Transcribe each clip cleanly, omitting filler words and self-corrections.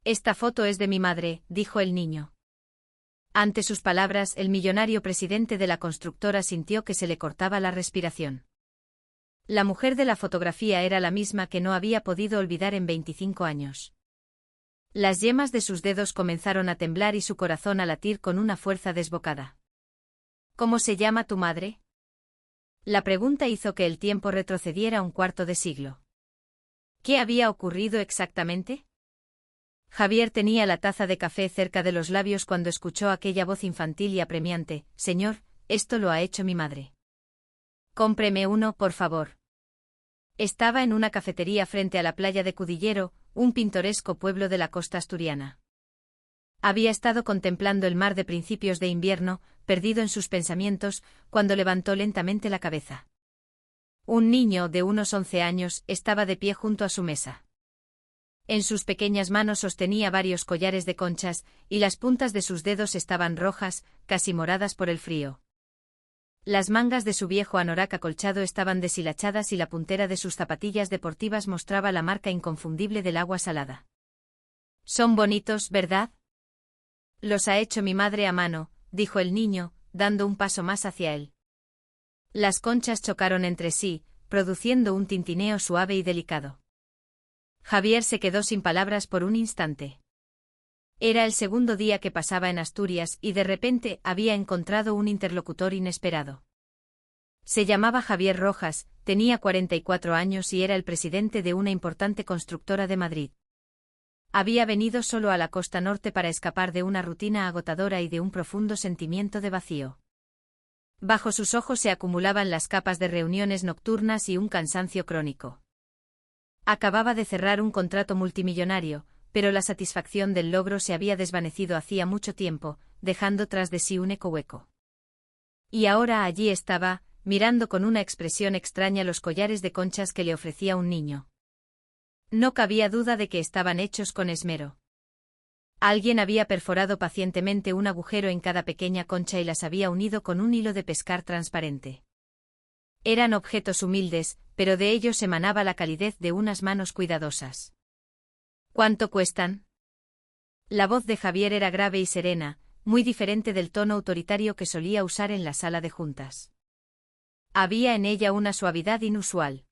Esta foto es de mi madre, dijo el niño. Ante sus palabras, el millonario presidente de la constructora sintió que se le cortaba la respiración. La mujer de la fotografía era la misma que no había podido olvidar en 25 años. Las yemas de sus dedos comenzaron a temblar y su corazón a latir con una fuerza desbocada. ¿Cómo se llama tu madre? La pregunta hizo que el tiempo retrocediera un cuarto de siglo. ¿Qué había ocurrido exactamente? Javier tenía la taza de café cerca de los labios cuando escuchó aquella voz infantil y apremiante: «Señor, esto lo ha hecho mi madre. Cómpreme uno, por favor». Estaba en una cafetería frente a la playa de Cudillero, un pintoresco pueblo de la costa asturiana. Había estado contemplando el mar de principios de invierno, perdido en sus pensamientos, cuando levantó lentamente la cabeza. Un niño de unos 11 años estaba de pie junto a su mesa. En sus pequeñas manos sostenía varios collares de conchas, y las puntas de sus dedos estaban rojas, casi moradas por el frío. Las mangas de su viejo anorak acolchado estaban deshilachadas y la puntera de sus zapatillas deportivas mostraba la marca inconfundible del agua salada. «Son bonitos, ¿verdad?» «Los ha hecho mi madre a mano», dijo el niño, dando un paso más hacia él. Las conchas chocaron entre sí, produciendo un tintineo suave y delicado. Javier se quedó sin palabras por un instante. Era el segundo día que pasaba en Asturias y de repente había encontrado un interlocutor inesperado. Se llamaba Javier Rojas, tenía 44 años y era el presidente de una importante constructora de Madrid. Había venido solo a la costa norte para escapar de una rutina agotadora y de un profundo sentimiento de vacío. Bajo sus ojos se acumulaban las capas de reuniones nocturnas y un cansancio crónico. Acababa de cerrar un contrato multimillonario, pero la satisfacción del logro se había desvanecido hacía mucho tiempo, dejando tras de sí un eco hueco. Y ahora allí estaba, mirando con una expresión extraña los collares de conchas que le ofrecía un niño. No cabía duda de que estaban hechos con esmero. Alguien había perforado pacientemente un agujero en cada pequeña concha y las había unido con un hilo de pescar transparente. Eran objetos humildes, pero de ellos emanaba la calidez de unas manos cuidadosas. «¿Cuánto cuestan?» La voz de Javier era grave y serena, muy diferente del tono autoritario que solía usar en la sala de juntas. Había en ella una suavidad inusual.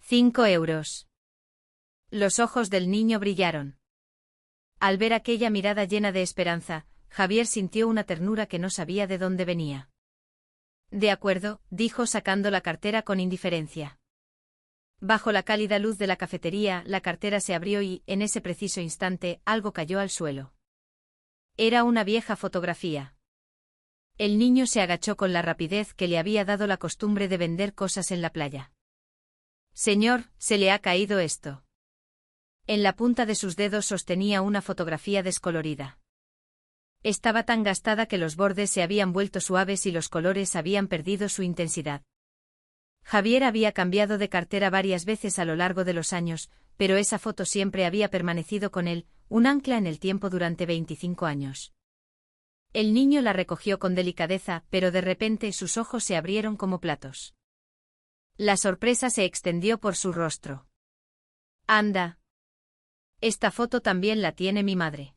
5 euros. Los ojos del niño brillaron. Al ver aquella mirada llena de esperanza, Javier sintió una ternura que no sabía de dónde venía. «De acuerdo», dijo sacando la cartera con indiferencia. Bajo la cálida luz de la cafetería, la cartera se abrió y, en ese preciso instante, algo cayó al suelo. Era una vieja fotografía. El niño se agachó con la rapidez que le había dado la costumbre de vender cosas en la playa. «Señor, se le ha caído esto». En la punta de sus dedos sostenía una fotografía descolorida. Estaba tan gastada que los bordes se habían vuelto suaves y los colores habían perdido su intensidad. Javier había cambiado de cartera varias veces a lo largo de los años, pero esa foto siempre había permanecido con él, un ancla en el tiempo durante 25 años. El niño la recogió con delicadeza, pero de repente sus ojos se abrieron como platos. La sorpresa se extendió por su rostro. «Anda. Esta foto también la tiene mi madre.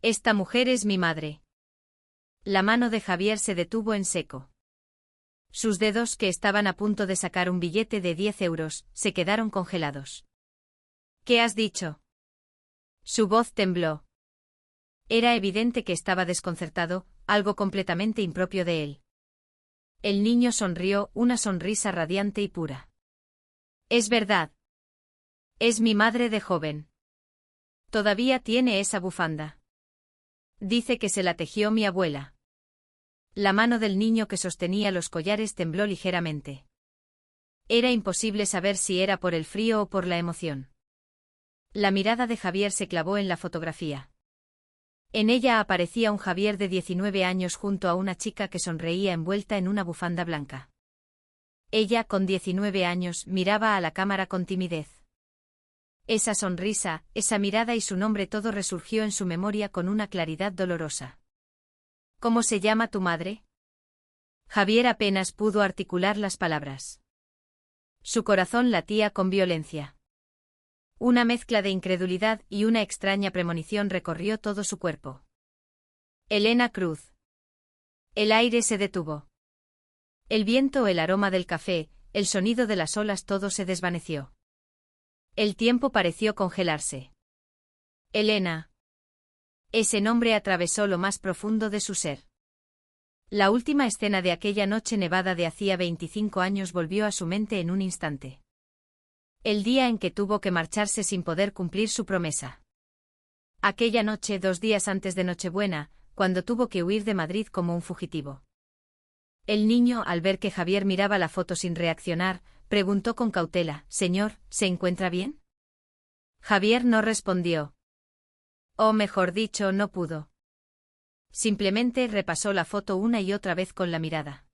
Esta mujer es mi madre». La mano de Javier se detuvo en seco. Sus dedos, que estaban a punto de sacar un billete de 10 euros, se quedaron congelados. «¿Qué has dicho?» Su voz tembló. Era evidente que estaba desconcertado, algo completamente impropio de él. El niño sonrió, una sonrisa radiante y pura. «Es verdad. Es mi madre de joven. Todavía tiene esa bufanda. Dice que se la tejió mi abuela». La mano del niño que sostenía los collares tembló ligeramente. Era imposible saber si era por el frío o por la emoción. La mirada de Javier se clavó en la fotografía. En ella aparecía un Javier de 19 años junto a una chica que sonreía envuelta en una bufanda blanca. Ella, con 19 años, miraba a la cámara con timidez. Esa sonrisa, esa mirada y su nombre, todo resurgió en su memoria con una claridad dolorosa. «¿Cómo se llama tu madre?» Javier apenas pudo articular las palabras. Su corazón latía con violencia. Una mezcla de incredulidad y una extraña premonición recorrió todo su cuerpo. Elena Cruz. El aire se detuvo. El viento, el aroma del café, el sonido de las olas, todo se desvaneció. El tiempo pareció congelarse. Elena. Ese nombre atravesó lo más profundo de su ser. La última escena de aquella noche nevada de hacía 25 años volvió a su mente en un instante. El día en que tuvo que marcharse sin poder cumplir su promesa. Aquella noche, 2 días antes de Nochebuena, cuando tuvo que huir de Madrid como un fugitivo. El niño, al ver que Javier miraba la foto sin reaccionar, preguntó con cautela: «Señor, ¿se encuentra bien?». Javier no respondió. O mejor dicho, no pudo. Simplemente repasó la foto una y otra vez con la mirada.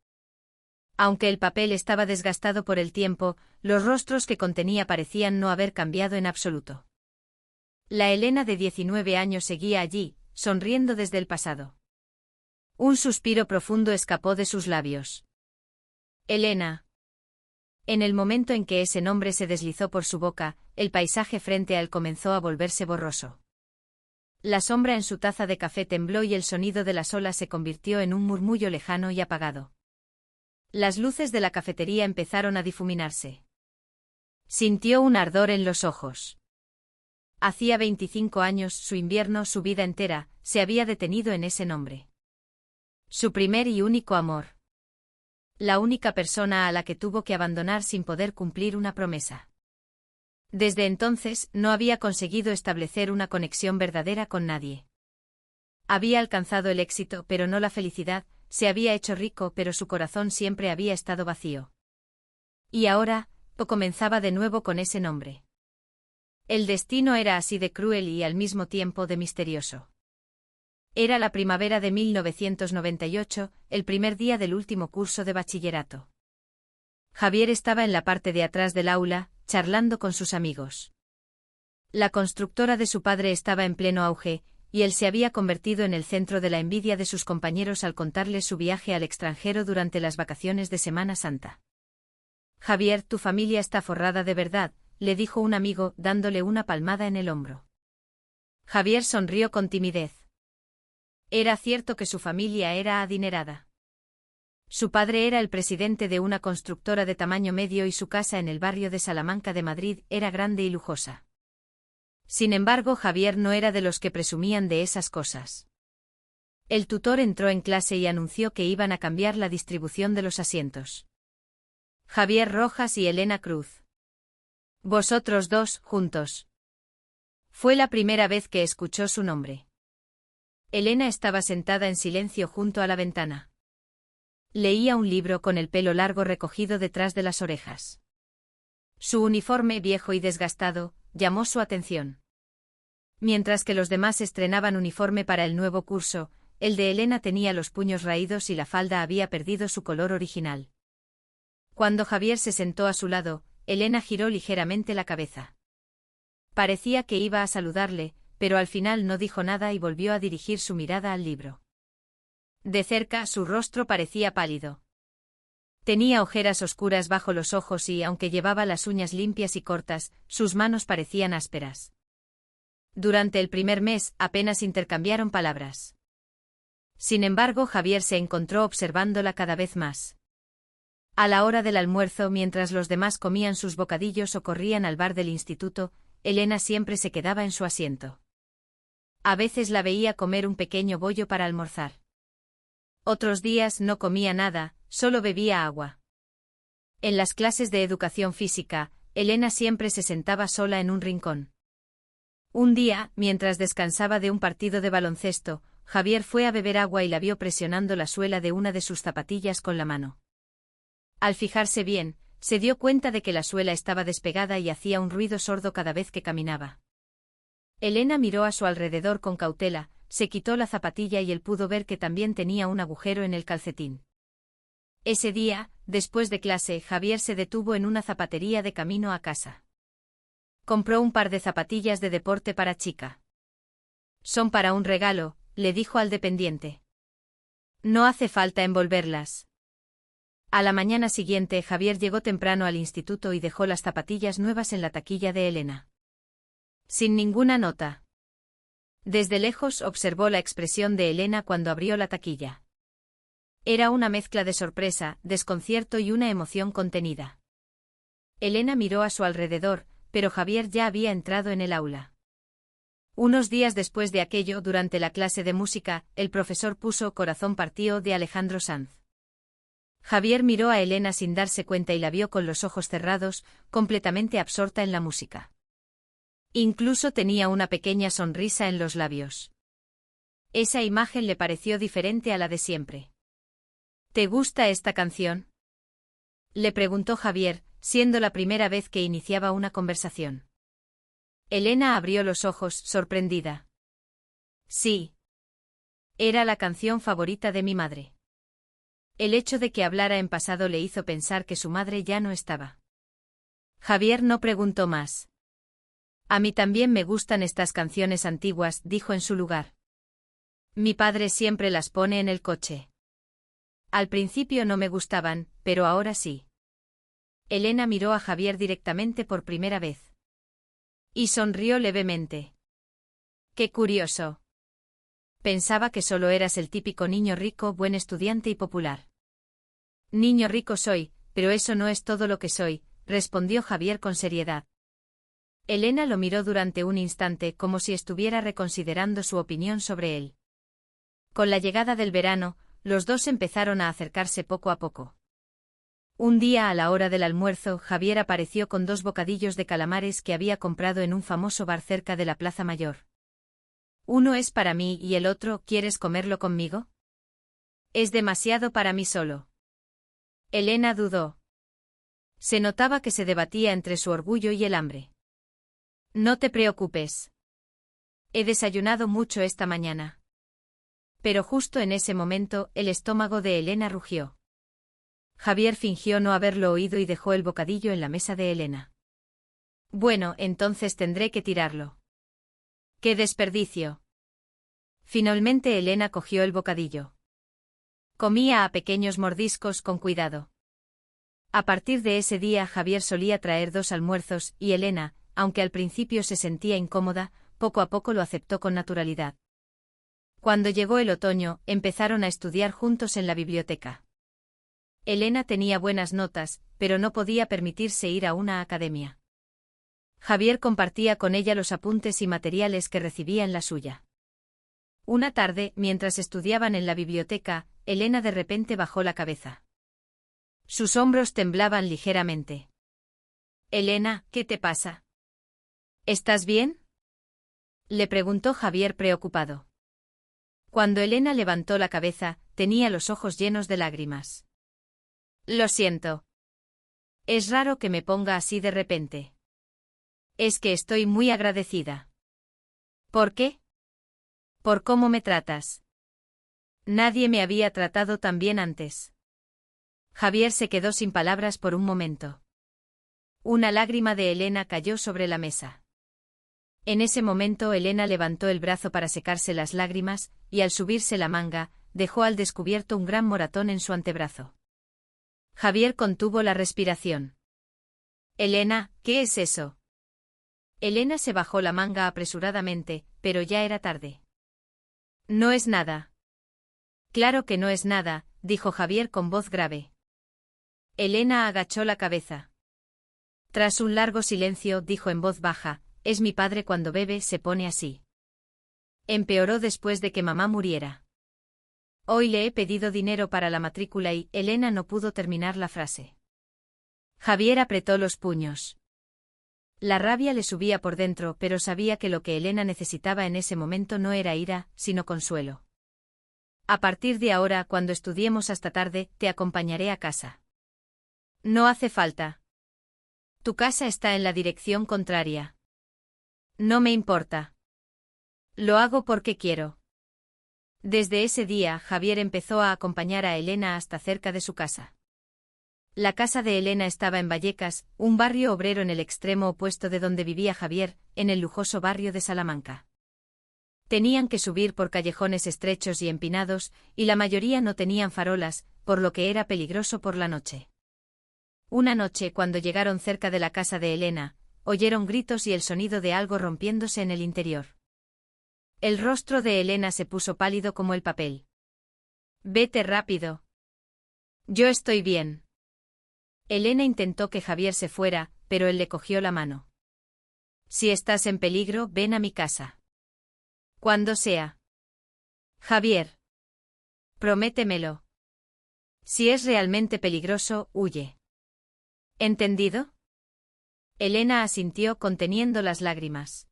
Aunque el papel estaba desgastado por el tiempo, los rostros que contenía parecían no haber cambiado en absoluto. La Elena de 19 años seguía allí, sonriendo desde el pasado. Un suspiro profundo escapó de sus labios. Elena. En el momento en que ese nombre se deslizó por su boca, el paisaje frente a él comenzó a volverse borroso. La sombra en su taza de café tembló y el sonido de las olas se convirtió en un murmullo lejano y apagado. Las luces de la cafetería empezaron a difuminarse. Sintió un ardor en los ojos. Hacía 25 años, su invierno, su vida entera, se había detenido en ese nombre. Su primer y único amor. La única persona a la que tuvo que abandonar sin poder cumplir una promesa. Desde entonces, no había conseguido establecer una conexión verdadera con nadie. Había alcanzado el éxito, pero no la felicidad, se había hecho rico, pero su corazón siempre había estado vacío. Y ahora, comenzaba de nuevo con ese nombre. El destino era así de cruel y al mismo tiempo de misterioso. Era la primavera de 1998, el primer día del último curso de bachillerato. Javier estaba en la parte de atrás del aula, charlando con sus amigos. La constructora de su padre estaba en pleno auge, y él se había convertido en el centro de la envidia de sus compañeros al contarles su viaje al extranjero durante las vacaciones de Semana Santa. «Javier, tu familia está forrada de verdad», le dijo un amigo, dándole una palmada en el hombro. Javier sonrió con timidez. Era cierto que su familia era adinerada. Su padre era el presidente de una constructora de tamaño medio y su casa en el barrio de Salamanca de Madrid era grande y lujosa. Sin embargo, Javier no era de los que presumían de esas cosas. El tutor entró en clase y anunció que iban a cambiar la distribución de los asientos. Javier Rojas y Elena Cruz. Vosotros dos, juntos. Fue la primera vez que escuchó su nombre. Elena estaba sentada en silencio junto a la ventana. Leía un libro con el pelo largo recogido detrás de las orejas. Su uniforme, viejo y desgastado, llamó su atención. Mientras que los demás estrenaban uniforme para el nuevo curso, el de Elena tenía los puños raídos y la falda había perdido su color original. Cuando Javier se sentó a su lado, Elena giró ligeramente la cabeza. Parecía que iba a saludarle, pero al final no dijo nada y volvió a dirigir su mirada al libro. De cerca, su rostro parecía pálido. Tenía ojeras oscuras bajo los ojos y, aunque llevaba las uñas limpias y cortas, sus manos parecían ásperas. Durante el primer mes, apenas intercambiaron palabras. Sin embargo, Javier se encontró observándola cada vez más. A la hora del almuerzo, mientras los demás comían sus bocadillos o corrían al bar del instituto, Elena siempre se quedaba en su asiento. A veces la veía comer un pequeño bollo para almorzar. Otros días no comía nada, solo bebía agua. En las clases de educación física, Elena siempre se sentaba sola en un rincón. Un día, mientras descansaba de un partido de baloncesto, Javier fue a beber agua y la vio presionando la suela de una de sus zapatillas con la mano. Al fijarse bien, se dio cuenta de que la suela estaba despegada y hacía un ruido sordo cada vez que caminaba. Elena miró a su alrededor con cautela, se quitó la zapatilla y él pudo ver que también tenía un agujero en el calcetín. Ese día, después de clase, Javier se detuvo en una zapatería de camino a casa. Compró un par de zapatillas de deporte para chica. «Son para un regalo», le dijo al dependiente. «No hace falta envolverlas». A la mañana siguiente, Javier llegó temprano al instituto y dejó las zapatillas nuevas en la taquilla de Elena. Sin ninguna nota. Desde lejos observó la expresión de Elena cuando abrió la taquilla. Era una mezcla de sorpresa, desconcierto y una emoción contenida. Elena miró a su alrededor, pero Javier ya había entrado en el aula. Unos días después de aquello, durante la clase de música, el profesor puso Corazón partido de Alejandro Sanz. Javier miró a Elena sin darse cuenta y la vio con los ojos cerrados, completamente absorta en la música. Incluso tenía una pequeña sonrisa en los labios. Esa imagen le pareció diferente a la de siempre. ¿Te gusta esta canción?, le preguntó Javier, siendo la primera vez que iniciaba una conversación. Elena abrió los ojos, sorprendida. Sí. Era la canción favorita de mi madre. El hecho de que hablara en pasado le hizo pensar que su madre ya no estaba. Javier no preguntó más. A mí también me gustan estas canciones antiguas, dijo en su lugar. Mi padre siempre las pone en el coche. Al principio no me gustaban, pero ahora sí. Elena miró a Javier directamente por primera vez. Y sonrió levemente. Qué curioso. Pensaba que solo eras el típico niño rico, buen estudiante y popular. Niño rico soy, pero eso no es todo lo que soy, respondió Javier con seriedad. Elena lo miró durante un instante como si estuviera reconsiderando su opinión sobre él. Con la llegada del verano, los dos empezaron a acercarse poco a poco. Un día a la hora del almuerzo, Javier apareció con 2 bocadillos de calamares que había comprado en un famoso bar cerca de la Plaza Mayor. Uno es para mí y el otro, ¿quieres comerlo conmigo? Es demasiado para mí solo. Elena dudó. Se notaba que se debatía entre su orgullo y el hambre. No te preocupes. He desayunado mucho esta mañana. Pero justo en ese momento, el estómago de Elena rugió. Javier fingió no haberlo oído y dejó el bocadillo en la mesa de Elena. Bueno, entonces tendré que tirarlo. ¡Qué desperdicio! Finalmente Elena cogió el bocadillo. Comía a pequeños mordiscos con cuidado. A partir de ese día Javier solía traer 2 almuerzos y Elena, aunque al principio se sentía incómoda, poco a poco lo aceptó con naturalidad. Cuando llegó el otoño, empezaron a estudiar juntos en la biblioteca. Elena tenía buenas notas, pero no podía permitirse ir a una academia. Javier compartía con ella los apuntes y materiales que recibía en la suya. Una tarde, mientras estudiaban en la biblioteca, Elena de repente bajó la cabeza. Sus hombros temblaban ligeramente. Elena, ¿qué te pasa? ¿Estás bien?, le preguntó Javier preocupado. Cuando Elena levantó la cabeza, tenía los ojos llenos de lágrimas. Lo siento. Es raro que me ponga así de repente. Es que estoy muy agradecida. ¿Por qué? Por cómo me tratas. Nadie me había tratado tan bien antes. Javier se quedó sin palabras por un momento. Una lágrima de Elena cayó sobre la mesa. En ese momento Elena levantó el brazo para secarse las lágrimas, y al subirse la manga, dejó al descubierto un gran moratón en su antebrazo. Javier contuvo la respiración. Elena, ¿qué es eso? Elena se bajó la manga apresuradamente, pero ya era tarde. No es nada. Claro que no es nada, dijo Javier con voz grave. Elena agachó la cabeza. Tras un largo silencio, dijo en voz baja, es mi padre cuando bebe se pone así. Empeoró después de que mamá muriera. Hoy le he pedido dinero para la matrícula y Elena no pudo terminar la frase. Javier apretó los puños. La rabia le subía por dentro, pero sabía que lo que Elena necesitaba en ese momento no era ira, sino consuelo. A partir de ahora, cuando estudiemos hasta tarde, te acompañaré a casa. No hace falta. Tu casa está en la dirección contraria. No me importa. Lo hago porque quiero. Desde ese día, Javier empezó a acompañar a Elena hasta cerca de su casa. La casa de Elena estaba en Vallecas, un barrio obrero en el extremo opuesto de donde vivía Javier, en el lujoso barrio de Salamanca. Tenían que subir por callejones estrechos y empinados, y la mayoría no tenían farolas, por lo que era peligroso por la noche. Una noche, cuando llegaron cerca de la casa de Elena, oyeron gritos y el sonido de algo rompiéndose en el interior. El rostro de Elena se puso pálido como el papel. «Vete rápido». «Yo estoy bien». Elena intentó que Javier se fuera, pero él le cogió la mano. «Si estás en peligro, ven a mi casa. Cuando sea». «Javier. Prométemelo. Si es realmente peligroso, huye». ¿Entendido?» Elena asintió conteniendo las lágrimas.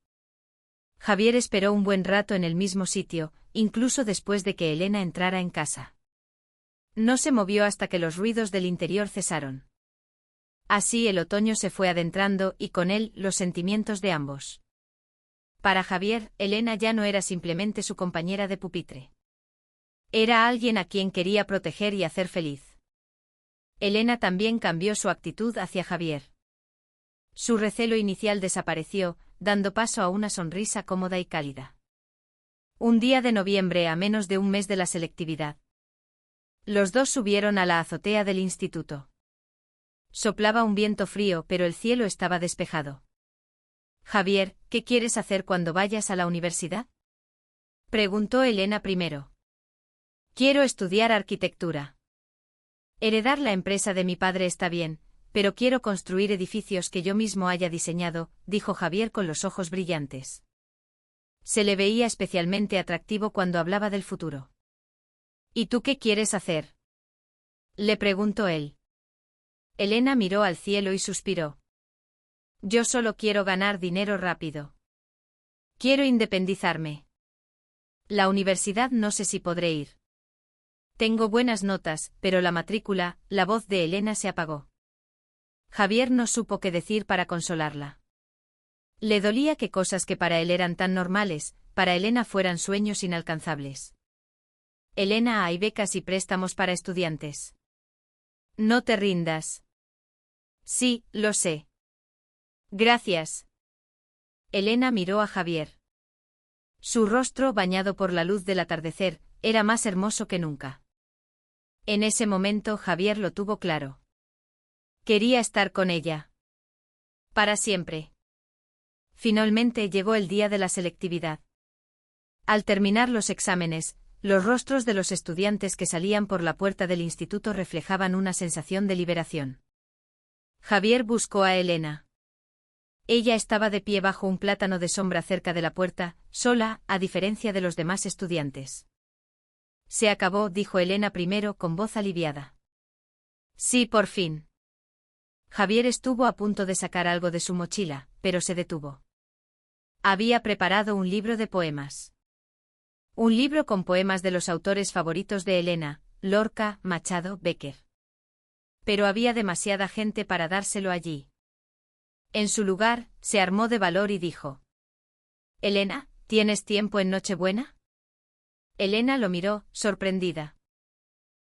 Javier esperó un buen rato en el mismo sitio, incluso después de que Elena entrara en casa. No se movió hasta que los ruidos del interior cesaron. Así el otoño se fue adentrando y con él los sentimientos de ambos. Para Javier, Elena ya no era simplemente su compañera de pupitre. Era alguien a quien quería proteger y hacer feliz. Elena también cambió su actitud hacia Javier. Su recelo inicial desapareció, dando paso a una sonrisa cómoda y cálida. Un día de noviembre a menos de un mes de la selectividad. Los dos subieron a la azotea del instituto. Soplaba un viento frío, pero el cielo estaba despejado. «Javier, ¿qué quieres hacer cuando vayas a la universidad?», preguntó Elena primero. «Quiero estudiar arquitectura. Heredar la empresa de mi padre está bien, pero quiero construir edificios que yo mismo haya diseñado», dijo Javier con los ojos brillantes. Se le veía especialmente atractivo cuando hablaba del futuro. «¿Y tú qué quieres hacer?», le preguntó él. Elena miró al cielo y suspiró. «Yo solo quiero ganar dinero rápido. Quiero independizarme. La universidad no sé si podré ir. Tengo buenas notas, pero la matrícula», la voz de Elena se apagó. Javier no supo qué decir para consolarla. Le dolía que cosas que para él eran tan normales, para Elena fueran sueños inalcanzables. «Elena, hay becas y préstamos para estudiantes. No te rindas». «Sí, lo sé. Gracias». Elena miró a Javier. Su rostro, bañado por la luz del atardecer, era más hermoso que nunca. En ese momento Javier lo tuvo claro. Quería estar con ella. Para siempre. Finalmente llegó el día de la selectividad. Al terminar los exámenes, los rostros de los estudiantes que salían por la puerta del instituto reflejaban una sensación de liberación. Javier buscó a Elena. Ella estaba de pie bajo un plátano de sombra cerca de la puerta, sola, a diferencia de los demás estudiantes. «Se acabó», dijo Elena primero con voz aliviada. «Sí, por fin». Javier estuvo a punto de sacar algo de su mochila, pero se detuvo. Había preparado un libro de poemas. Un libro con poemas de los autores favoritos de Elena, Lorca, Machado, Bécquer. Pero había demasiada gente para dárselo allí. En su lugar, se armó de valor y dijo: «Elena, ¿tienes tiempo en Nochebuena?». Elena lo miró, sorprendida.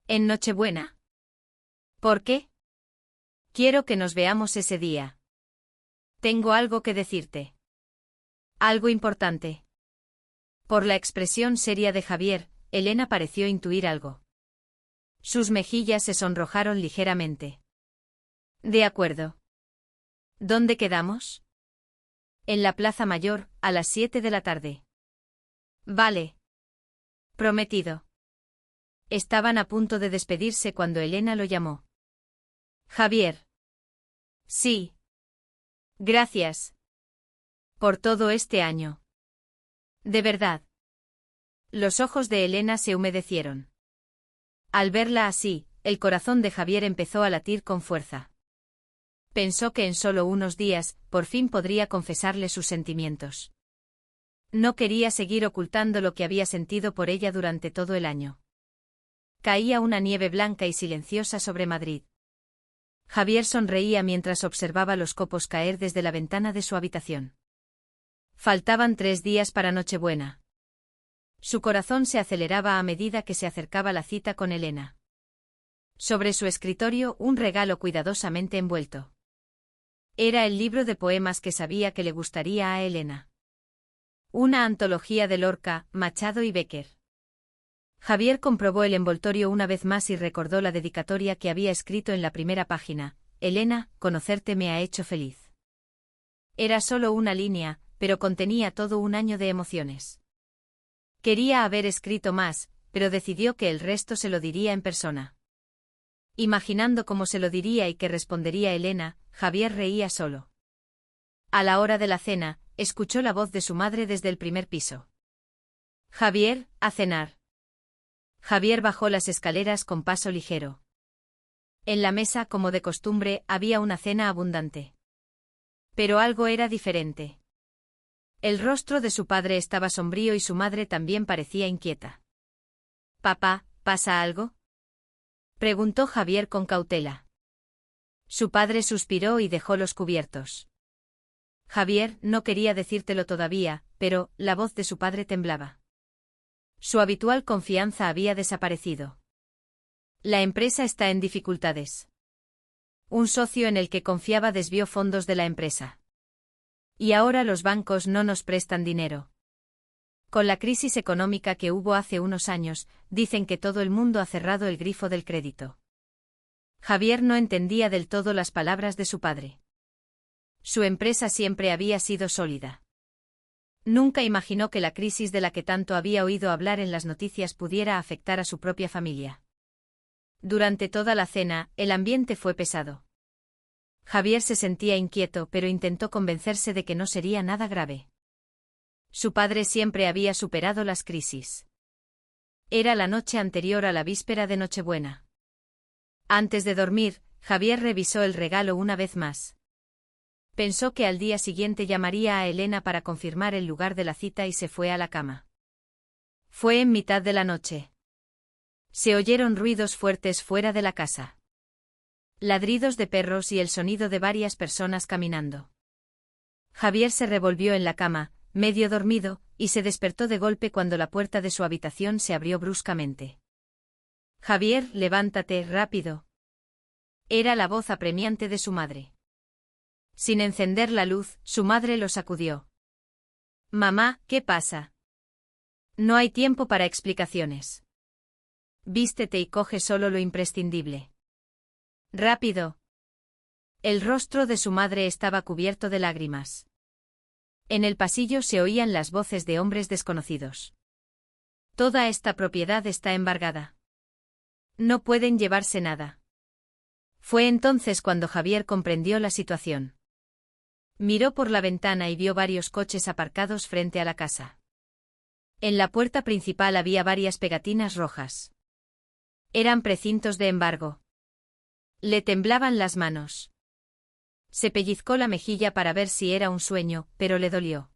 «¿En Nochebuena? ¿Por qué?». «Quiero que nos veamos ese día. Tengo algo que decirte. Algo importante». Por la expresión seria de Javier, Elena pareció intuir algo. Sus mejillas se sonrojaron ligeramente. «De acuerdo. ¿Dónde quedamos?». «En la Plaza Mayor, a las 7 de la tarde». «Vale. Prometido». Estaban a punto de despedirse cuando Elena lo llamó. «Javier». «Sí. Gracias. Por todo este año. De verdad». Los ojos de Elena se humedecieron. Al verla así, el corazón de Javier empezó a latir con fuerza. Pensó que en solo unos días, por fin podría confesarle sus sentimientos. No quería seguir ocultando lo que había sentido por ella durante todo el año. Caía una nieve blanca y silenciosa sobre Madrid. Javier sonreía mientras observaba los copos caer desde la ventana de su habitación. Faltaban 3 días para Nochebuena. Su corazón se aceleraba a medida que se acercaba la cita con Elena. Sobre su escritorio, un regalo cuidadosamente envuelto. Era el libro de poemas que sabía que le gustaría a Elena. Una antología de Lorca, Machado y Bécquer. Javier comprobó el envoltorio una vez más y recordó la dedicatoria que había escrito en la primera página: «Elena, conocerte me ha hecho feliz». Era solo una línea, pero contenía todo un año de emociones. Quería haber escrito más, pero decidió que el resto se lo diría en persona. Imaginando cómo se lo diría y qué respondería Elena, Javier reía solo. A la hora de la cena, escuchó la voz de su madre desde el primer piso. Javier, a cenar. Javier bajó las escaleras con paso ligero. En la mesa, como de costumbre, había una cena abundante. Pero algo era diferente. El rostro de su padre estaba sombrío y su madre también parecía inquieta. «Papá, ¿pasa algo?», preguntó Javier con cautela. Su padre suspiró y dejó los cubiertos. Javier no quería decírtelo todavía, pero la voz de su padre temblaba. Su habitual confianza había desaparecido. La empresa está en dificultades. Un socio en el que confiaba desvió fondos de la empresa. Y ahora los bancos no nos prestan dinero. Con la crisis económica que hubo hace unos años, dicen que todo el mundo ha cerrado el grifo del crédito. Javier no entendía del todo las palabras de su padre. Su empresa siempre había sido sólida. Nunca imaginó que la crisis de la que tanto había oído hablar en las noticias pudiera afectar a su propia familia. Durante toda la cena, el ambiente fue pesado. Javier se sentía inquieto, pero intentó convencerse de que no sería nada grave. Su padre siempre había superado las crisis. Era la noche anterior a la víspera de Nochebuena. Antes de dormir, Javier revisó el regalo una vez más. Pensó que al día siguiente llamaría a Elena para confirmar el lugar de la cita y se fue a la cama. Fue en mitad de la noche. Se oyeron ruidos fuertes fuera de la casa. Ladridos de perros y el sonido de varias personas caminando. Javier se revolvió en la cama, medio dormido, y se despertó de golpe cuando la puerta de su habitación se abrió bruscamente. Javier, levántate, rápido. Era la voz apremiante de su madre. Sin encender la luz, su madre lo sacudió. Mamá, ¿qué pasa? No hay tiempo para explicaciones. Vístete y coge solo lo imprescindible. Rápido. El rostro de su madre estaba cubierto de lágrimas. En el pasillo se oían las voces de hombres desconocidos. Toda esta propiedad está embargada. No pueden llevarse nada. Fue entonces cuando Javier comprendió la situación. Miró por la ventana y vio varios coches aparcados frente a la casa. En la puerta principal había varias pegatinas rojas. Eran precintos de embargo. Le temblaban las manos. Se pellizcó la mejilla para ver si era un sueño, pero le dolió.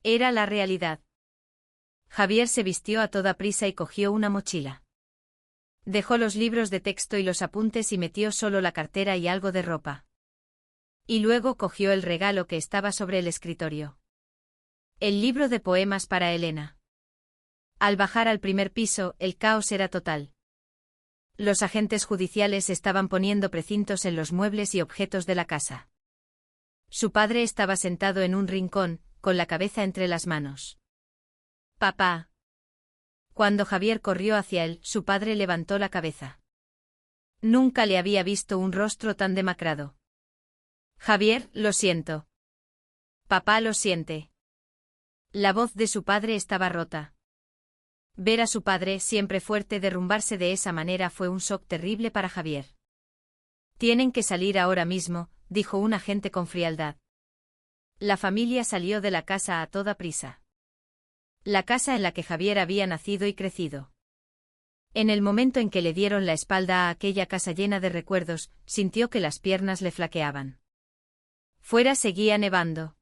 Era la realidad. Javier se vistió a toda prisa y cogió una mochila. Dejó los libros de texto y los apuntes y metió solo la cartera y algo de ropa. Y luego cogió el regalo que estaba sobre el escritorio. El libro de poemas para Elena. Al bajar al primer piso, el caos era total. Los agentes judiciales estaban poniendo precintos en los muebles y objetos de la casa. Su padre estaba sentado en un rincón, con la cabeza entre las manos. «Papá». Cuando Javier corrió hacia él, su padre levantó la cabeza. Nunca le había visto un rostro tan demacrado. «Javier, lo siento». «Papá lo siente». La voz de su padre estaba rota. Ver a su padre, siempre fuerte, derrumbarse de esa manera fue un shock terrible para Javier. «Tienen que salir ahora mismo», dijo un agente con frialdad. La familia salió de la casa a toda prisa. La casa en la que Javier había nacido y crecido. En el momento en que le dieron la espalda a aquella casa llena de recuerdos, sintió que las piernas le flaqueaban. Fuera seguía nevando.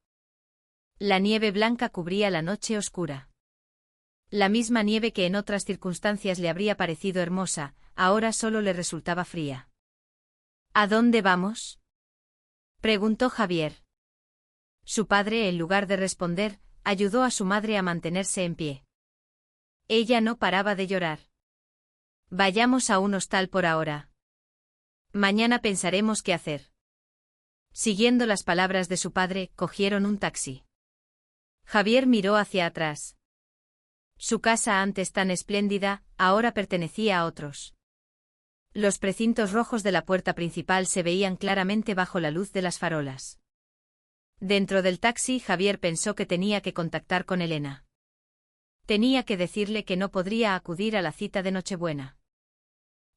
La nieve blanca cubría la noche oscura. La misma nieve que en otras circunstancias le habría parecido hermosa, ahora solo le resultaba fría. ¿A dónde vamos?, preguntó Javier. Su padre, en lugar de responder, ayudó a su madre a mantenerse en pie. Ella no paraba de llorar. Vayamos a un hostal por ahora. Mañana pensaremos qué hacer. Siguiendo las palabras de su padre, cogieron un taxi. Javier miró hacia atrás. Su casa, antes tan espléndida, ahora pertenecía a otros. Los precintos rojos de la puerta principal se veían claramente bajo la luz de las farolas. Dentro del taxi, Javier pensó que tenía que contactar con Elena. Tenía que decirle que no podría acudir a la cita de Nochebuena.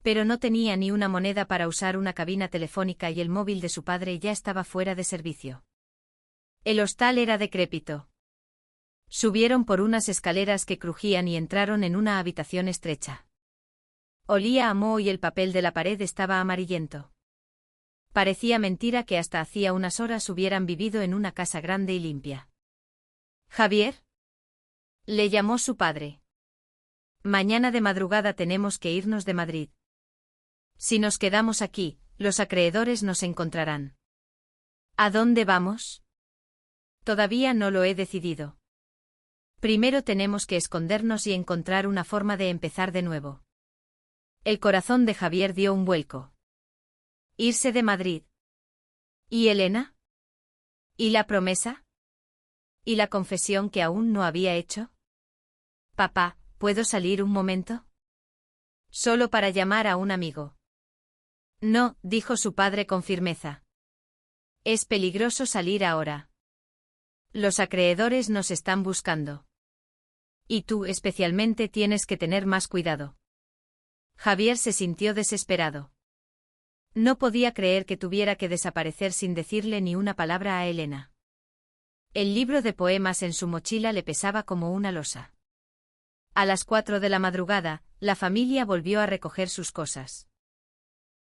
Pero no tenía ni una moneda para usar una cabina telefónica y el móvil de su padre ya estaba fuera de servicio. El hostal era decrépito. Subieron por unas escaleras que crujían y entraron en una habitación estrecha. Olía a moho y el papel de la pared estaba amarillento. Parecía mentira que hasta hacía unas horas hubieran vivido en una casa grande y limpia. ¿Javier? Le llamó su padre. Mañana de madrugada tenemos que irnos de Madrid. Si nos quedamos aquí, los acreedores nos encontrarán. ¿A dónde vamos? Todavía no lo he decidido. Primero tenemos que escondernos y encontrar una forma de empezar de nuevo. El corazón de Javier dio un vuelco. Irse de Madrid. ¿Y Elena? ¿Y la promesa? ¿Y la confesión que aún no había hecho? Papá, ¿puedo salir un momento? Solo para llamar a un amigo. No, dijo su padre con firmeza. Es peligroso salir ahora. Los acreedores nos están buscando. Y tú especialmente tienes que tener más cuidado. Javier se sintió desesperado. No podía creer que tuviera que desaparecer sin decirle ni una palabra a Elena. El libro de poemas en su mochila le pesaba como una losa. A las 4 de la madrugada, la familia volvió a recoger sus cosas.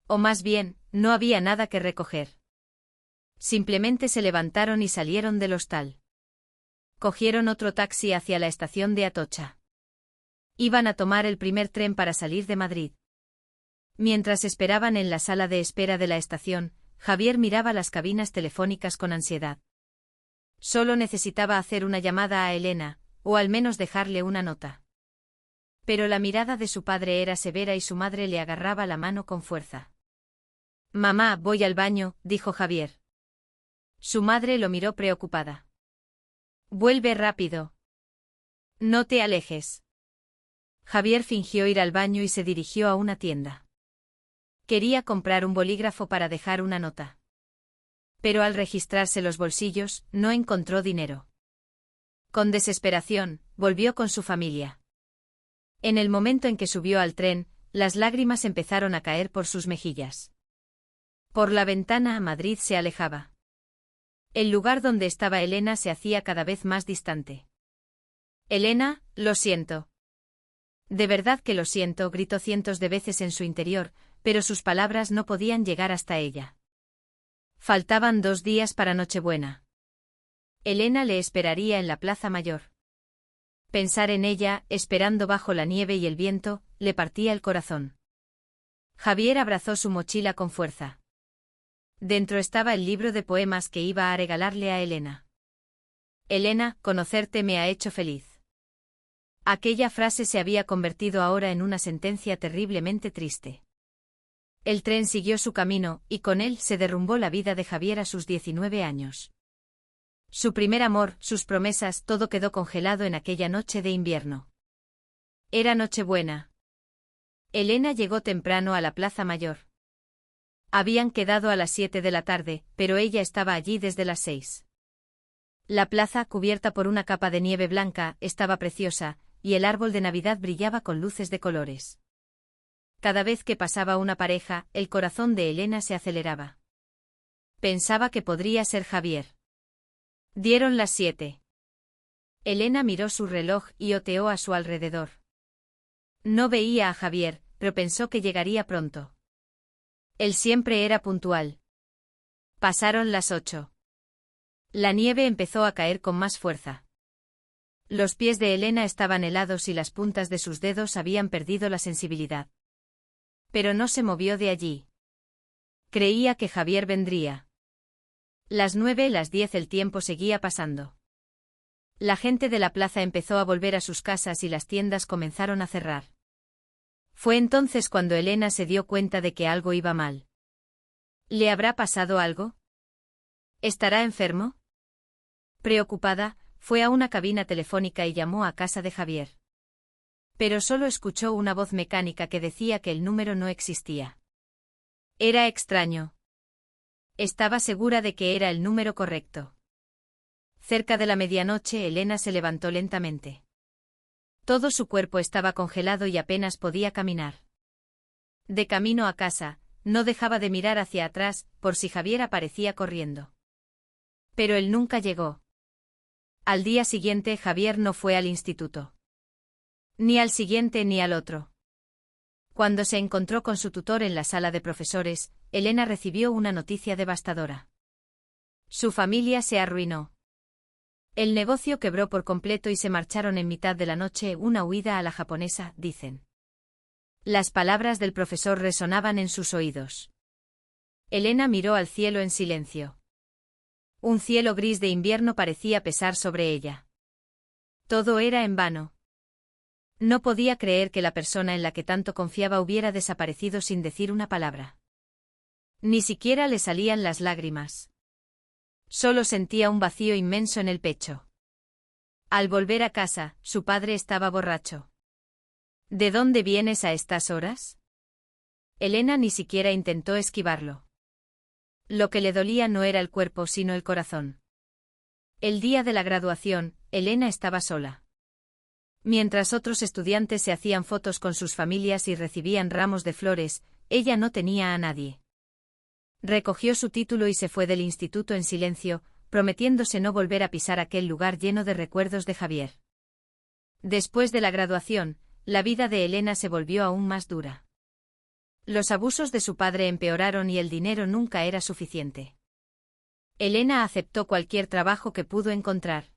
O más bien, no había nada que recoger. Simplemente se levantaron y salieron del hostal. Cogieron otro taxi hacia la estación de Atocha. Iban a tomar el primer tren para salir de Madrid. Mientras esperaban en la sala de espera de la estación, Javier miraba las cabinas telefónicas con ansiedad. Solo necesitaba hacer una llamada a Elena, o al menos dejarle una nota. Pero la mirada de su padre era severa y su madre le agarraba la mano con fuerza. Mamá, voy al baño, dijo Javier. Su madre lo miró preocupada. Vuelve rápido. No te alejes. Javier fingió ir al baño y se dirigió a una tienda. Quería comprar un bolígrafo para dejar una nota. Pero al registrarse los bolsillos, no encontró dinero. Con desesperación, volvió con su familia. En el momento en que subió al tren, las lágrimas empezaron a caer por sus mejillas. Por la ventana, Madrid se alejaba. El lugar donde estaba Elena se hacía cada vez más distante. Elena, lo siento. De verdad que lo siento, gritó cientos de veces en su interior, pero sus palabras no podían llegar hasta ella. Faltaban 2 días para Nochebuena. Elena le esperaría en la Plaza Mayor. Pensar en ella, esperando bajo la nieve y el viento, le partía el corazón. Javier abrazó su mochila con fuerza. Dentro estaba el libro de poemas que iba a regalarle a Elena. Elena, conocerte me ha hecho feliz. Aquella frase se había convertido ahora en una sentencia terriblemente triste. El tren siguió su camino, y con él se derrumbó la vida de Javier a sus 19 años. Su primer amor, sus promesas, todo quedó congelado en aquella noche de invierno. Era Nochebuena. Elena llegó temprano a la Plaza Mayor. Habían quedado a las 7 de la tarde, pero ella estaba allí desde las 6. La plaza, cubierta por una capa de nieve blanca, estaba preciosa, y el árbol de Navidad brillaba con luces de colores. Cada vez que pasaba una pareja, el corazón de Elena se aceleraba. Pensaba que podría ser Javier. Dieron las 7. Elena miró su reloj y oteó a su alrededor. No veía a Javier, pero pensó que llegaría pronto. Él siempre era puntual. Pasaron las 8. La nieve empezó a caer con más fuerza. Los pies de Elena estaban helados y las puntas de sus dedos habían perdido la sensibilidad. Pero no se movió de allí. Creía que Javier vendría. Las 9, las 10, el tiempo seguía pasando. La gente de la plaza empezó a volver a sus casas y las tiendas comenzaron a cerrar. Fue entonces cuando Elena se dio cuenta de que algo iba mal. ¿Le habrá pasado algo? ¿Estará enfermo? Preocupada, fue a una cabina telefónica y llamó a casa de Javier. Pero solo escuchó una voz mecánica que decía que el número no existía. Era extraño. Estaba segura de que era el número correcto. Cerca de la medianoche, Elena se levantó lentamente. Todo su cuerpo estaba congelado y apenas podía caminar. De camino a casa, no dejaba de mirar hacia atrás, por si Javier aparecía corriendo. Pero él nunca llegó. Al día siguiente, Javier no fue al instituto. Ni al siguiente ni al otro. Cuando se encontró con su tutor en la sala de profesores, Elena recibió una noticia devastadora. Su familia se arruinó. El negocio quebró por completo y se marcharon en mitad de la noche, una huida a la japonesa, dicen. Las palabras del profesor resonaban en sus oídos. Elena miró al cielo en silencio. Un cielo gris de invierno parecía pesar sobre ella. Todo era en vano. No podía creer que la persona en la que tanto confiaba hubiera desaparecido sin decir una palabra. Ni siquiera le salían las lágrimas. Solo sentía un vacío inmenso en el pecho. Al volver a casa, su padre estaba borracho. ¿De dónde vienes a estas horas? Elena ni siquiera intentó esquivarlo. Lo que le dolía no era el cuerpo sino el corazón. El día de la graduación, Elena estaba sola. Mientras otros estudiantes se hacían fotos con sus familias y recibían ramos de flores, ella no tenía a nadie. Recogió su título y se fue del instituto en silencio, prometiéndose no volver a pisar aquel lugar lleno de recuerdos de Javier. Después de la graduación, la vida de Elena se volvió aún más dura. Los abusos de su padre empeoraron y el dinero nunca era suficiente. Elena aceptó cualquier trabajo que pudo encontrar.